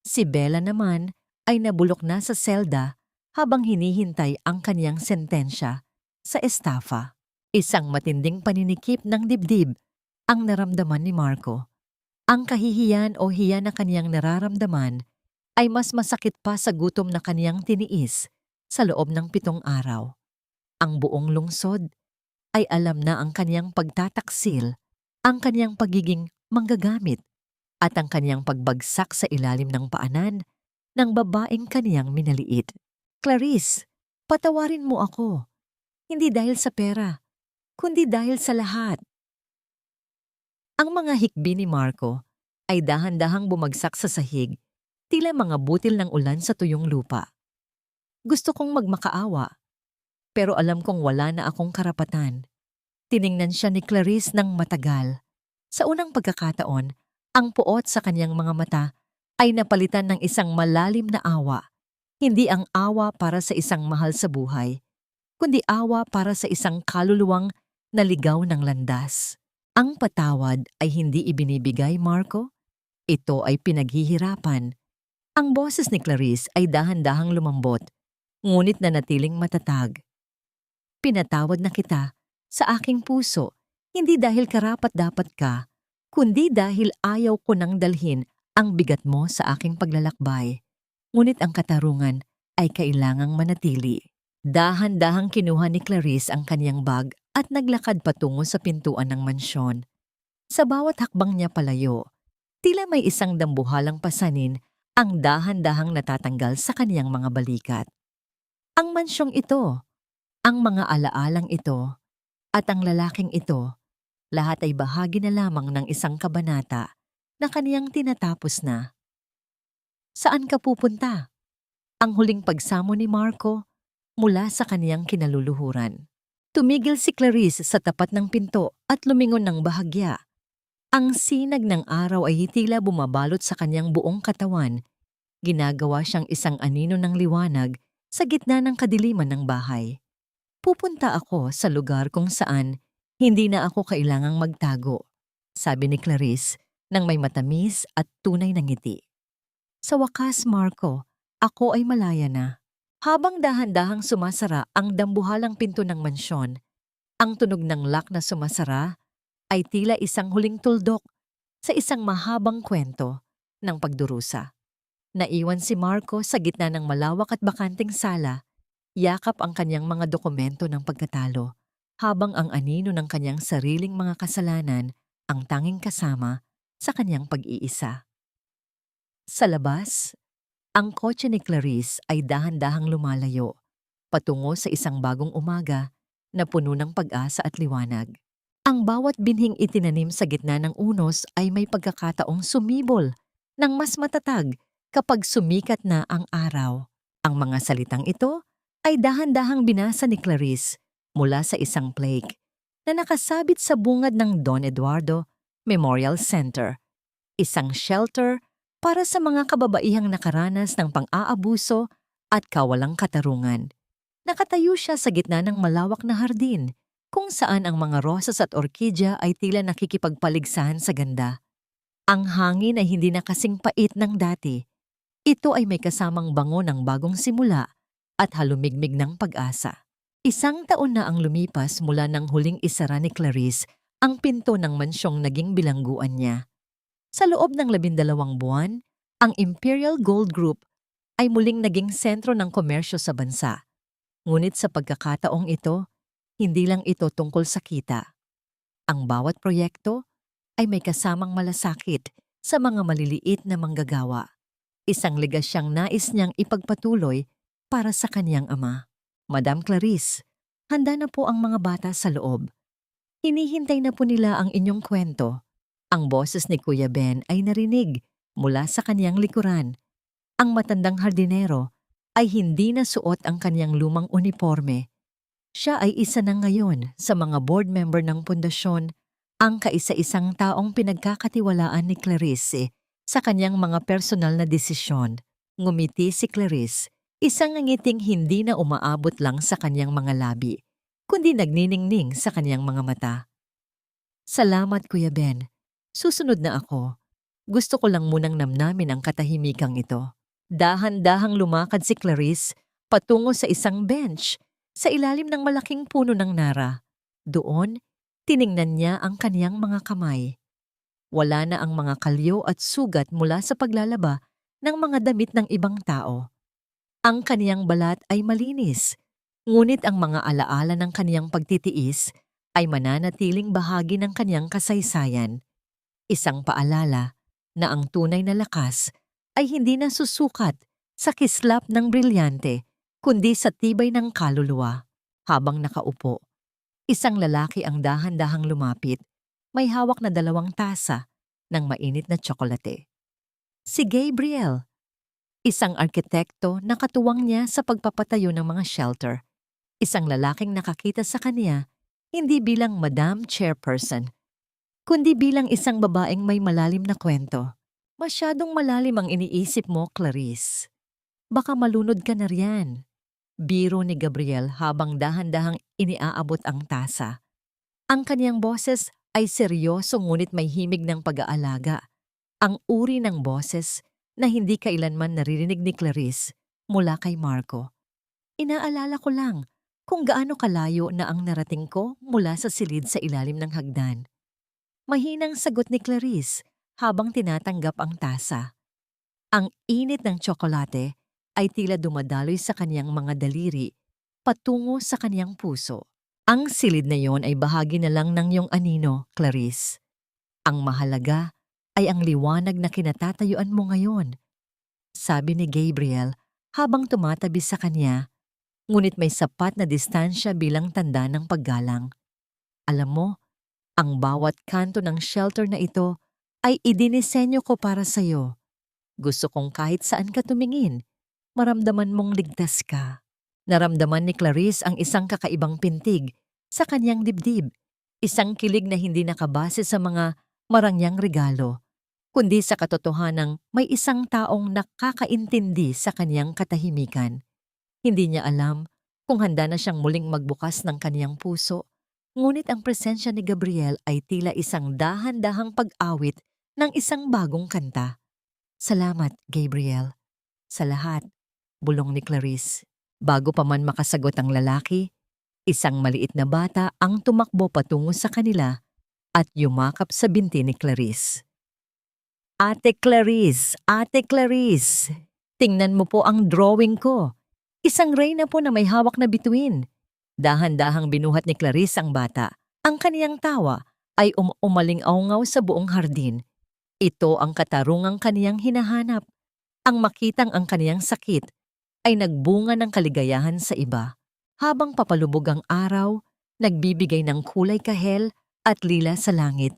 A: Si Bella naman ay nabulok na sa selda habang hinihintay ang kaniyang sentensya sa estafa. Isang matinding paninikip ng dibdib ang naramdaman ni Marco. Ang kahihiyan o hiya na kaniyang nararamdaman ay mas masakit pa sa gutom na kaniyang tiniis sa loob ng 7 araw. Ang buong lungsod ay alam na ang kaniyang pagtataksil, ang kaniyang pagiging manggagamit, at ang kaniyang pagbagsak sa ilalim ng paanan ng babaeng kaniyang minaliit. Clarice, patawarin mo ako. Hindi dahil sa pera, kundi dahil sa lahat. Ang mga hikbi ni Marco ay dahan-dahang bumagsak sa sahig, tila mga butil ng ulan sa tuyong lupa. Gusto kong magmakaawa, pero alam kong wala na akong karapatan. Tiningnan siya ni Clarice ng matagal. Sa unang pagkakataon, ang puot sa kanyang mga mata ay napalitan ng isang malalim na awa. Hindi ang awa para sa isang mahal sa buhay, kundi awa para sa isang kaluluwang naligaw ng landas. Ang patawad ay hindi ibinibigay, Marco. Ito ay pinaghihirapan. Ang boses ni Clarice ay dahan-dahang lumambot, ngunit nanatiling matatag. Pinatawad na kita sa aking puso, hindi dahil karapat-dapat ka, kundi dahil ayaw ko nang dalhin ang bigat mo sa aking paglalakbay. Ngunit ang katarungan ay kailangang manatili. Dahan-dahang kinuha ni Clarice ang kanyang bag at naglakad patungo sa pintuan ng mansyon. Sa bawat hakbang niya palayo, tila may isang dambuhalang pasanin ang dahan-dahang natatanggal sa kaniyang mga balikat. Ang mansyong ito, ang mga alaalang ito, at ang lalaking ito, lahat ay bahagi na lamang ng isang kabanata na kaniyang tinatapos na. Saan ka pupunta? Ang huling pagsamo ni Marco mula sa kaniyang kinaluluhuran. Tumigil si Clarice sa tapat ng pinto at lumingon ng bahagya. Ang sinag ng araw ay tila bumabalot sa kanyang buong katawan. Ginagawa siyang isang anino ng liwanag sa gitna ng kadiliman ng bahay. Pupunta ako sa lugar kung saan hindi na ako kailangang magtago, sabi ni Clarice nang may matamis at tunay na ngiti. Sa wakas, Marco, ako ay malaya na. Habang dahan-dahang sumasara ang dambuhalang pinto ng mansyon, ang tunog ng lock na sumasara ay tila isang huling tuldok sa isang mahabang kwento ng pagdurusa. Naiwan si Marco sa gitna ng malawak at bakanting sala, yakap ang kanyang mga dokumento ng pagkatalo, habang ang anino ng kanyang sariling mga kasalanan ang tanging kasama sa kanyang pag-iisa. Sa labas, ang kotse ni Clarice ay dahan-dahang lumalayo patungo sa isang bagong umaga na puno ng pag-asa at liwanag. Ang bawat binhing itinanim sa gitna ng unos ay may pagkakataong sumibol ng mas matatag kapag sumikat na ang araw. Ang mga salitang ito ay dahan-dahang binasa ni Clarice mula sa isang plaque na nakasabit sa bungad ng Don Eduardo Memorial Center, isang shelter para sa mga kababaihang nakaranas ng pang-aabuso at kawalang katarungan. Nakatayo siya sa gitna ng malawak na hardin kung saan ang mga rosas at orkidya ay tila nakikipagpaligsahan sa ganda. Ang hangin ay hindi na kasing pait ng dati. Ito ay may kasamang bango ng bagong simula at halumigmig ng pag-asa. Isang taon na ang lumipas mula nang huling isara ni Clarice ang pinto ng mansyong naging bilangguan niya. Sa loob ng 12 buwan, ang Imperial Gold Group ay muling naging sentro ng komersyo sa bansa. Ngunit sa pagkakataong ito, hindi lang ito tungkol sa kita. Ang bawat proyekto ay may kasamang malasakit sa mga maliliit na manggagawa. Isang legasyang nais niyang ipagpatuloy para sa kaniyang ama. Madam Clarice, handa na po ang mga bata sa loob. Hinihintay na po nila ang inyong kwento. Ang boses ni Kuya Ben ay narinig mula sa kaniyang likuran. Ang matandang hardinero ay hindi na suot ang kaniyang lumang uniforme. Siya ay isa na ngayon sa mga board member ng pundasyon, ang kaisa-isang taong pinagkakatiwalaan ni Clarice sa kaniyang mga personal na desisyon. Ngumiti si Clarice, isang ngiting hindi na umaabot lang sa kaniyang mga labi, kundi nagniningning sa kaniyang mga mata. Salamat, Kuya Ben. Susunod na ako. Gusto ko lang munang namnamin ang katahimikang ito. Dahan-dahang lumakad si Clarice patungo sa isang bench sa ilalim ng malaking puno ng nara. Doon, tiningnan niya ang kaniyang mga kamay. Wala na ang mga kalyo at sugat mula sa paglalaba ng mga damit ng ibang tao. Ang kaniyang balat ay malinis, ngunit ang mga alaala ng kaniyang pagtitiis ay mananatiling bahagi ng kaniyang kasaysayan. Isang paalala na ang tunay na lakas ay hindi na susukat sa kislap ng brilyante, kundi sa tibay ng kaluluwa. Habang nakaupo, isang lalaki ang dahan-dahang lumapit, may hawak na 2 tasa ng mainit na tsokolate. Si Gabriel, isang arkitekto na katuwang niya sa pagpapatayo ng mga shelter. Isang lalaking nakakita sa kanya hindi bilang Madam Chairperson, kundi bilang isang babaeng may malalim na kwento. Masyadong malalim ang iniisip mo, Clarice. Baka malunod ka na riyan. Biro ni Gabriel habang dahan-dahang iniaabot ang tasa. Ang kaniyang boses ay seryoso ngunit may himig ng pag-aalaga. Ang uri ng boses na hindi kailanman naririnig ni Clarice mula kay Marco. Inaalala ko lang kung gaano kalayo na ang narating ko mula sa silid sa ilalim ng hagdan. Mahinang sagot ni Clarice habang tinatanggap ang tasa. Ang init ng tsokolate ay tila dumadaloy sa kaniyang mga daliri patungo sa kaniyang puso. Ang silid na yon ay bahagi na lang ng iyong anino, Clarice. Ang mahalaga ay ang liwanag na kinatatayuan mo ngayon, sabi ni Gabriel habang tumatabi sa kanya, ngunit may sapat na distansya bilang tanda ng paggalang. Alam mo, ang bawat kanto ng shelter na ito ay idinisenyo ko para sa'yo. Gusto kong kahit saan ka tumingin, maramdaman mong ligtas ka. Naramdaman ni Clarice ang isang kakaibang pintig sa kanyang dibdib, isang kilig na hindi nakabase sa mga marangyang regalo, kundi sa katotohanang may isang taong nakakaintindi sa kanyang katahimikan. Hindi niya alam kung handa na siyang muling magbukas ng kanyang puso, ngunit ang presensya ni Gabriel ay tila isang dahan-dahang pag-awit ng isang bagong kanta. Salamat, Gabriel. Sa lahat, bulong ni Clarice. Bago pa man makasagot ang lalaki, isang maliit na bata ang tumakbo patungo sa kanila at yumakap sa binti ni Clarice. Ate Clarice! Ate Clarice! Tingnan mo po ang drawing ko. Isang reyna po na may hawak na bituin. Dahan-dahang binuhat ni Clarice ang bata. Ang kaniyang tawa ay umaling-aungaw sa buong hardin. Ito ang katarungang kaniyang hinahanap. Ang makitang ang kaniyang sakit ay nagbunga ng kaligayahan sa iba, habang papalubog ang araw, nagbibigay ng kulay kahel at lila sa langit.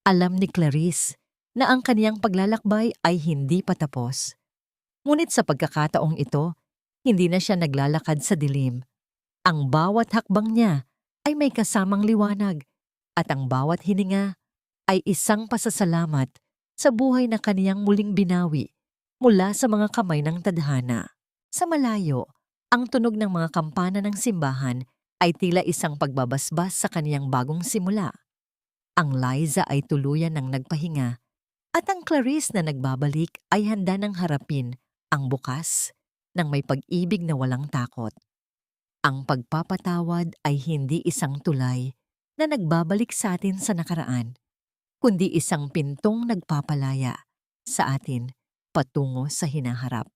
A: Alam ni Clarice na ang kaniyang paglalakbay ay hindi patapos. Ngunit sa pagkakataong ito, hindi na siya naglalakad sa dilim. Ang bawat hakbang niya ay may kasamang liwanag, at ang bawat hininga ay isang pasasalamat sa buhay na kaniyang muling binawi mula sa mga kamay ng tadhana. Sa malayo, ang tunog ng mga kampana ng simbahan ay tila isang pagbabasbas sa kaniyang bagong simula. Ang Liza ay tuluyan ng nagpahinga, at ang Clarice na nagbabalik ay handa ng harapin ang bukas ng may pag-ibig na walang takot. Ang pagpapatawad ay hindi isang tulay na nagbabalik sa atin sa nakaraan, kundi isang pintong nagpapalaya sa atin patungo sa hinaharap.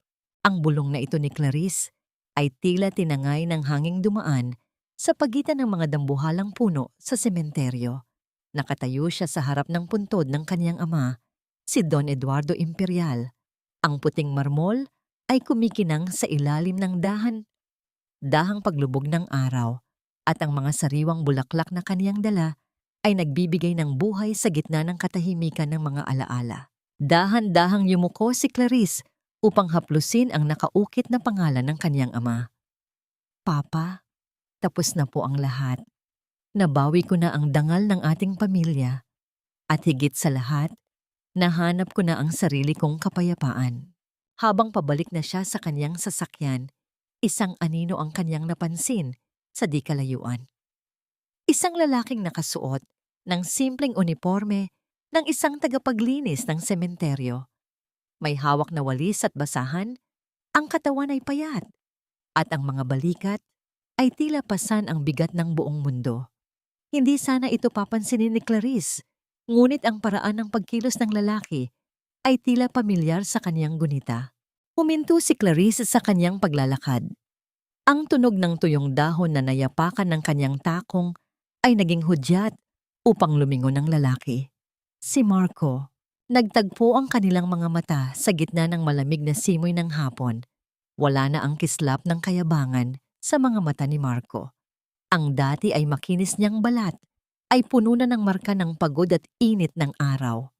A: Ang bulong na ito ni Clarice ay tila tinangay ng hanging dumaan sa pagitan ng mga dambuhalang puno sa sementeryo. Nakatayo siya sa harap ng puntod ng kaniyang ama, si Don Eduardo Imperial. Ang puting marmol ay kumikinang sa ilalim ng dahang paglubog ng araw, at ang mga sariwang bulaklak na kaniyang dala ay nagbibigay ng buhay sa gitna ng katahimikan ng mga alaala. Dahan-dahang yumuko si Clarice upang haplusin ang nakaukit na pangalan ng kaniyang ama. Papa, tapos na po ang lahat. Nabawi ko na ang dangal ng ating pamilya, at higit sa lahat, nahanap ko na ang sarili kong kapayapaan. Habang pabalik na siya sa kaniyang sasakyan, isang anino ang kaniyang napansin sa di kalayuan. Isang lalaking nakasuot ng simpleng uniporme ng isang tagapaglinis ng sementeryo. May hawak na walis at basahan, ang katawan ay payat, at ang mga balikat ay tila pasan ang bigat ng buong mundo. Hindi sana ito papansinin ni Clarice, ngunit ang paraan ng pagkilos ng lalaki ay tila pamilyar sa kaniyang gunita. Huminto si Clarice sa kaniyang paglalakad. Ang tunog ng tuyong dahon na nayapakan ng kaniyang takong ay naging hudyat upang lumingon ng lalaki. Si Marco. Nagtagpo ang kanilang mga mata sa gitna ng malamig na simoy ng hapon. Wala na ang kislap ng kayabangan sa mga mata ni Marco. Ang dati ay makinis niyang balat ay puno na ng marka ng pagod at init ng araw.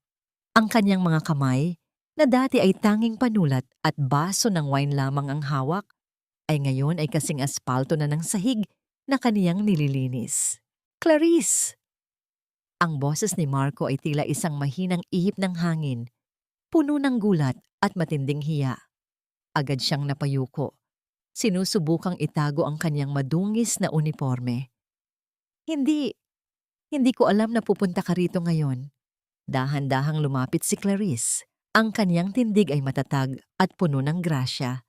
A: Ang kanyang mga kamay, na dati ay tanging panulat at baso ng wine lamang ang hawak, ay ngayon ay kasing aspalto na ng sahig na kaniyang nililinis. Clarice! Ang boses ni Marco ay tila isang mahinang ihip ng hangin, puno ng gulat at matinding hiya. Agad siyang napayuko. Sinusubukang itago ang kanyang madungis na uniforme. Hindi ko alam na pupunta ka rito ngayon. Dahan-dahang lumapit si Clarice. Ang kanyang tindig ay matatag at puno ng grasya.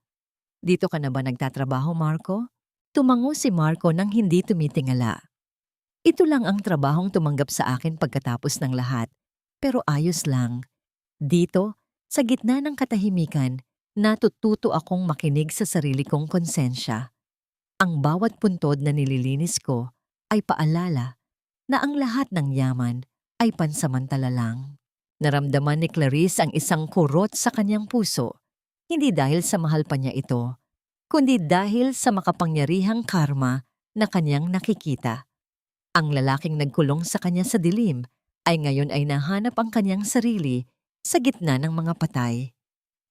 A: Dito ka na ba nagtatrabaho, Marco? Tumango si Marco nang hindi tumitingala. Ito lang ang trabahong tumanggap sa akin pagkatapos ng lahat, pero ayos lang. Dito, sa gitna ng katahimikan, natututo akong makinig sa sarili kong konsensya. Ang bawat puntod na nililinis ko ay paalala na ang lahat ng yaman ay pansamantala lang. Naramdaman ni Clarice ang isang kurot sa kanyang puso, hindi dahil sa mahal pa niya ito, kundi dahil sa makapangyarihang karma na kanyang nakikita. Ang lalaking nagkulong sa kanya sa dilim ay ngayon ay nahanap ang kanyang sarili sa gitna ng mga patay.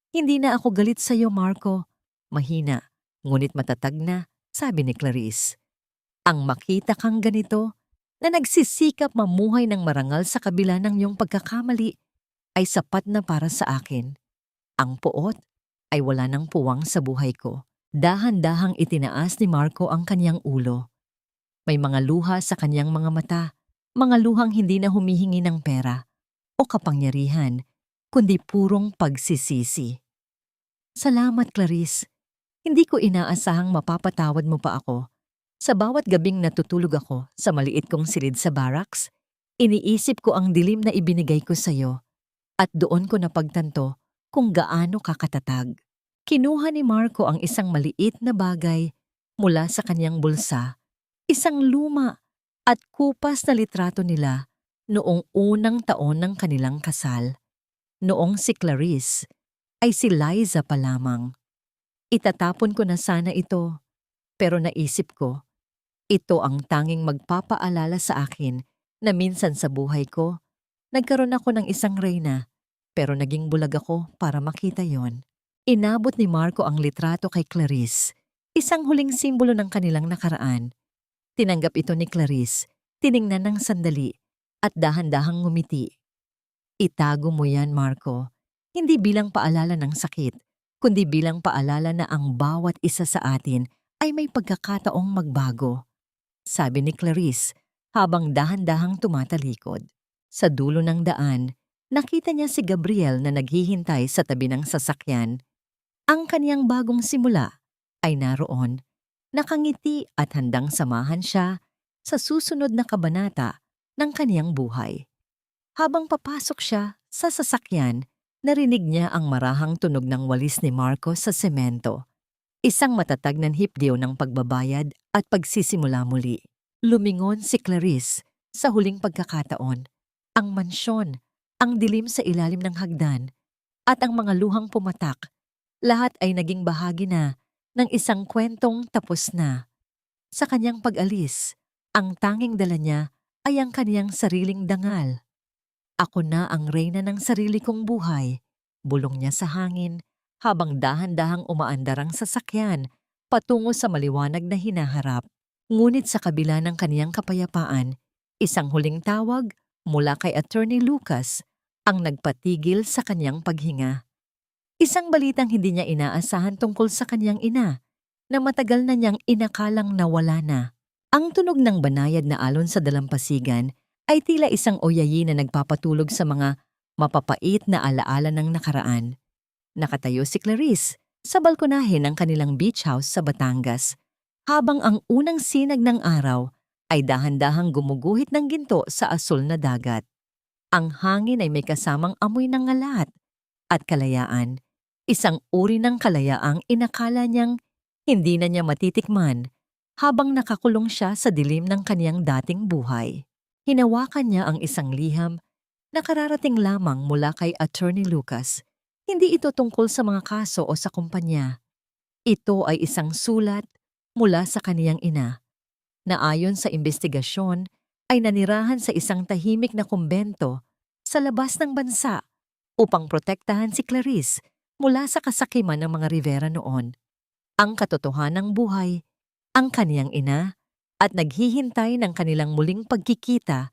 A: Hindi na ako galit sa iyo, Marco. Mahina, ngunit matatag na, sabi ni Clarice. Ang makita kang ganito, na nagsisikap mamuhay ng marangal sa kabila ng iyong pagkakamali, ay sapat na para sa akin. Ang puot ay wala ng puwang sa buhay ko. Dahan-dahang itinaas ni Marco ang kanyang ulo. May mga luha sa kanyang mga mata, mga luhang hindi na humihingi ng pera o kapangyarihan, kundi purong pagsisisi. Salamat, Clarice. Hindi ko inaasahang mapapatawad mo pa ako. Sa bawat gabing natutulog ako sa maliit kong silid sa barracks, iniisip ko ang dilim na ibinigay ko sa iyo, at doon ko napagtanto kung gaano kakatatag. Kinuha ni Marco ang isang maliit na bagay mula sa kanyang bulsa, isang luma at kupas na litrato nila noong unang taon ng kanilang kasal. Noong si Clarice ay si Liza pa lamang. Itatapon ko na sana ito, pero naisip ko, ito ang tanging magpapaalala sa akin na minsan sa buhay ko, nagkaroon ako ng isang reyna, pero naging bulag ako para makita yon. Inabot ni Marco ang litrato kay Clarice, isang huling simbolo ng kanilang nakaraan. Tinanggap ito ni Clarice, tiningnan ng sandali, at dahan-dahang ngumiti. Itago mo yan, Marco, hindi bilang paalala ng sakit, kundi bilang paalala na ang bawat isa sa atin ay may pagkakataong magbago. Sabi ni Clarice habang dahan-dahang tumatalikod. Sa dulo ng daan, nakita niya si Gabriel na naghihintay sa tabi ng sasakyan. Ang kaniyang bagong simula ay naroon, nakangiti at handang samahan siya sa susunod na kabanata ng kaniyang buhay. Habang papasok siya sa sasakyan, narinig niya ang marahang tunog ng walis ni Marco sa semento. Isang matatag na hipdyo ng pagbabayad at pagsisimula muli. Lumingon si Clarice sa huling pagkakataon. Ang mansyon, ang dilim sa ilalim ng hagdan, at ang mga luhang pumatak, lahat ay naging bahagi na ng isang kwentong tapos na. Sa kanyang pag-alis, ang tanging dala niya ay ang kaniyang sariling dangal. Ako na ang reyna ng sarili kong buhay, bulong niya sa hangin habang dahan-dahang umaandar ang sasakyan patungo sa maliwanag na hinaharap. Ngunit sa kabila ng kaniyang kapayapaan, isang huling tawag mula kay Attorney Lucas ang nagpatigil sa kaniyang paghinga. Isang balitang hindi niya inaasahan tungkol sa kaniyang ina, na matagal na niyang inakalang nawala na. Ang tunog ng banayad na alon sa dalampasigan ay tila isang oyayi na nagpapatulog sa mga mapapait na alaala ng nakaraan. Nakatayo si Clarice sa balkonahe ng kanilang beach house sa Batangas, habang ang unang sinag ng araw ay dahan-dahang gumuguhit ng ginto sa asul na dagat. Ang hangin ay may kasamang amoy ng ngalat at kalayaan, isang uri ng kalayaang inakala niyang hindi na niya matitikman habang nakakulong siya sa dilim ng kaniyang dating buhay. Hinawakan niya ang isang liham na kararating lamang mula kay Attorney Lucas. Hindi ito tungkol sa mga kaso o sa kumpanya. Ito ay isang sulat mula sa kaniyang ina, na ayon sa investigasyon ay nanirahan sa isang tahimik na kumbento sa labas ng bansa upang protektahan si Clarice mula sa kasakiman ng mga Rivera noon. Ang katotohanang buhay, ang kaniyang ina, at naghihintay ng kanilang muling pagkikita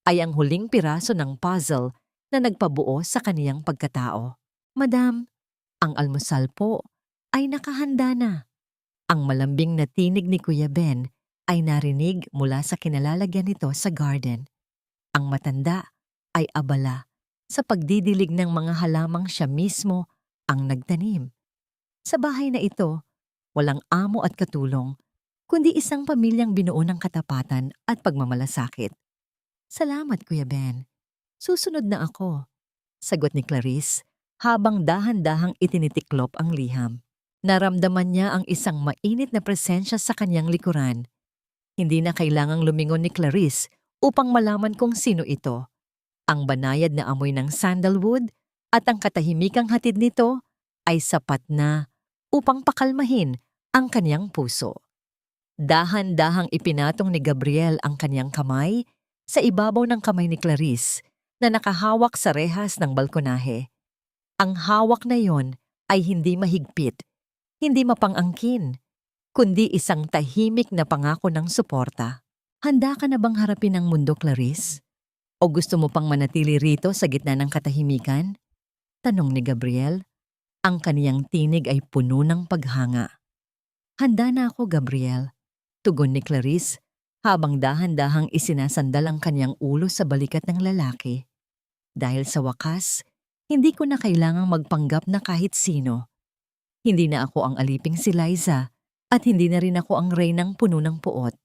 A: ay ang huling piraso ng puzzle na nagpabuo sa kaniyang pagkatao. Madam, ang almusal po ay nakahanda na. Ang malambing na tinig ni Kuya Ben ay narinig mula sa kinalalagyan nito sa garden. Ang matanda ay abala sa pagdidilig ng mga halamang siya mismo ang nagtanim. Sa bahay na ito, walang amo at katulong, kundi isang pamilyang binuo ng katapatan at pagmamalasakit. Salamat, Kuya Ben. Susunod na ako, sagot ni Clarice habang dahan-dahang itinitiklop ang liham. Naramdaman niya ang isang mainit na presensya sa kanyang likuran. Hindi na kailangang lumingon ni Clarice upang malaman kung sino ito. Ang banayad na amoy ng sandalwood at ang katahimikang hatid nito ay sapat na upang pakalmahin ang kanyang puso. Dahan-dahang ipinatong ni Gabriel ang kanyang kamay sa ibabaw ng kamay ni Clarice na nakahawak sa rehas ng balkonahe. Ang hawak na yon ay hindi mahigpit, hindi mapang-angkin, kundi isang tahimik na pangako ng suporta. Handa ka na bang harapin ang mundo, Clarice? O gusto mo pang manatili rito sa gitna ng katahimikan? Tanong ni Gabriel. Ang kaniyang tinig ay puno ng paghanga. Handa na ako, Gabriel, tugon ni Clarice habang dahan-dahang isinasandal ang kaniyang ulo sa balikat ng lalaki. Dahil sa wakas, hindi ko na kailangang magpanggap na kahit sino. Hindi na ako ang aliping si Liza at hindi na rin ako ang reynang puno ng puot.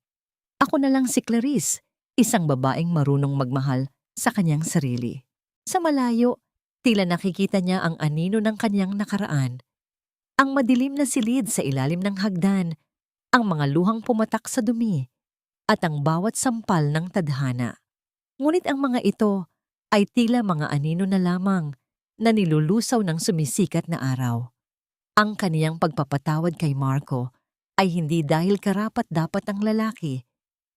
A: Ako na lang si Clarice, isang babaeng marunong magmahal sa kanyang sarili. Sa malayo, tila nakikita niya ang anino ng kanyang nakaraan. Ang madilim na silid sa ilalim ng hagdan, ang mga luhang pumatak sa dumi, at ang bawat sampal ng tadhana. Ngunit ang mga ito ay tila mga anino na lamang na nilulusaw ng sumisikat na araw. Ang kaniyang pagpapatawad kay Marco ay hindi dahil karapat-dapat ang lalaki,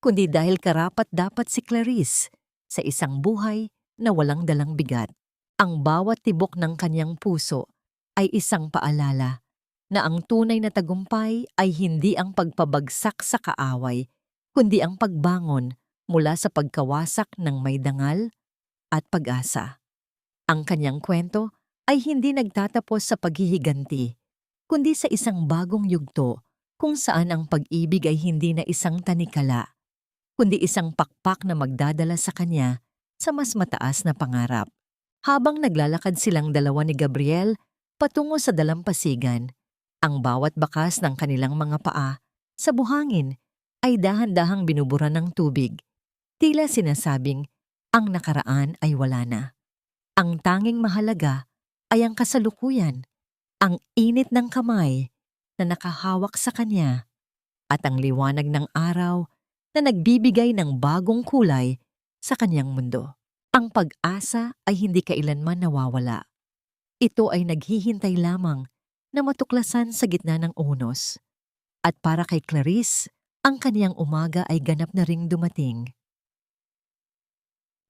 A: kundi dahil karapat-dapat si Clarice sa isang buhay na walang dalang bigat. Ang bawat tibok ng kaniyang puso ay isang paalala na ang tunay na tagumpay ay hindi ang pagpabagsak sa kaaway, kundi ang pagbangon mula sa pagkawasak ng may dangal at pag-asa. Ang kanyang kwento ay hindi nagtatapos sa paghihiganti, kundi sa isang bagong yugto kung saan ang pag-ibig ay hindi na isang tanikala, kundi isang pakpak na magdadala sa kanya sa mas mataas na pangarap. Habang naglalakad silang dalawa ni Gabriel patungo sa dalampasigan, ang bawat bakas ng kanilang mga paa sa buhangin ay dahan-dahang binubura ng tubig. Tila sinasabing, ang nakaraan ay wala na. Ang tanging mahalaga ay ang kasalukuyan, ang init ng kamay na nakahawak sa kanya, at ang liwanag ng araw na nagbibigay ng bagong kulay sa kanyang mundo. Ang pag-asa ay hindi kailanman nawawala. Ito ay naghihintay lamang na matuklasan sa gitna ng unos. At para kay Clarice, ang kaniyang umaga ay ganap na ring dumating.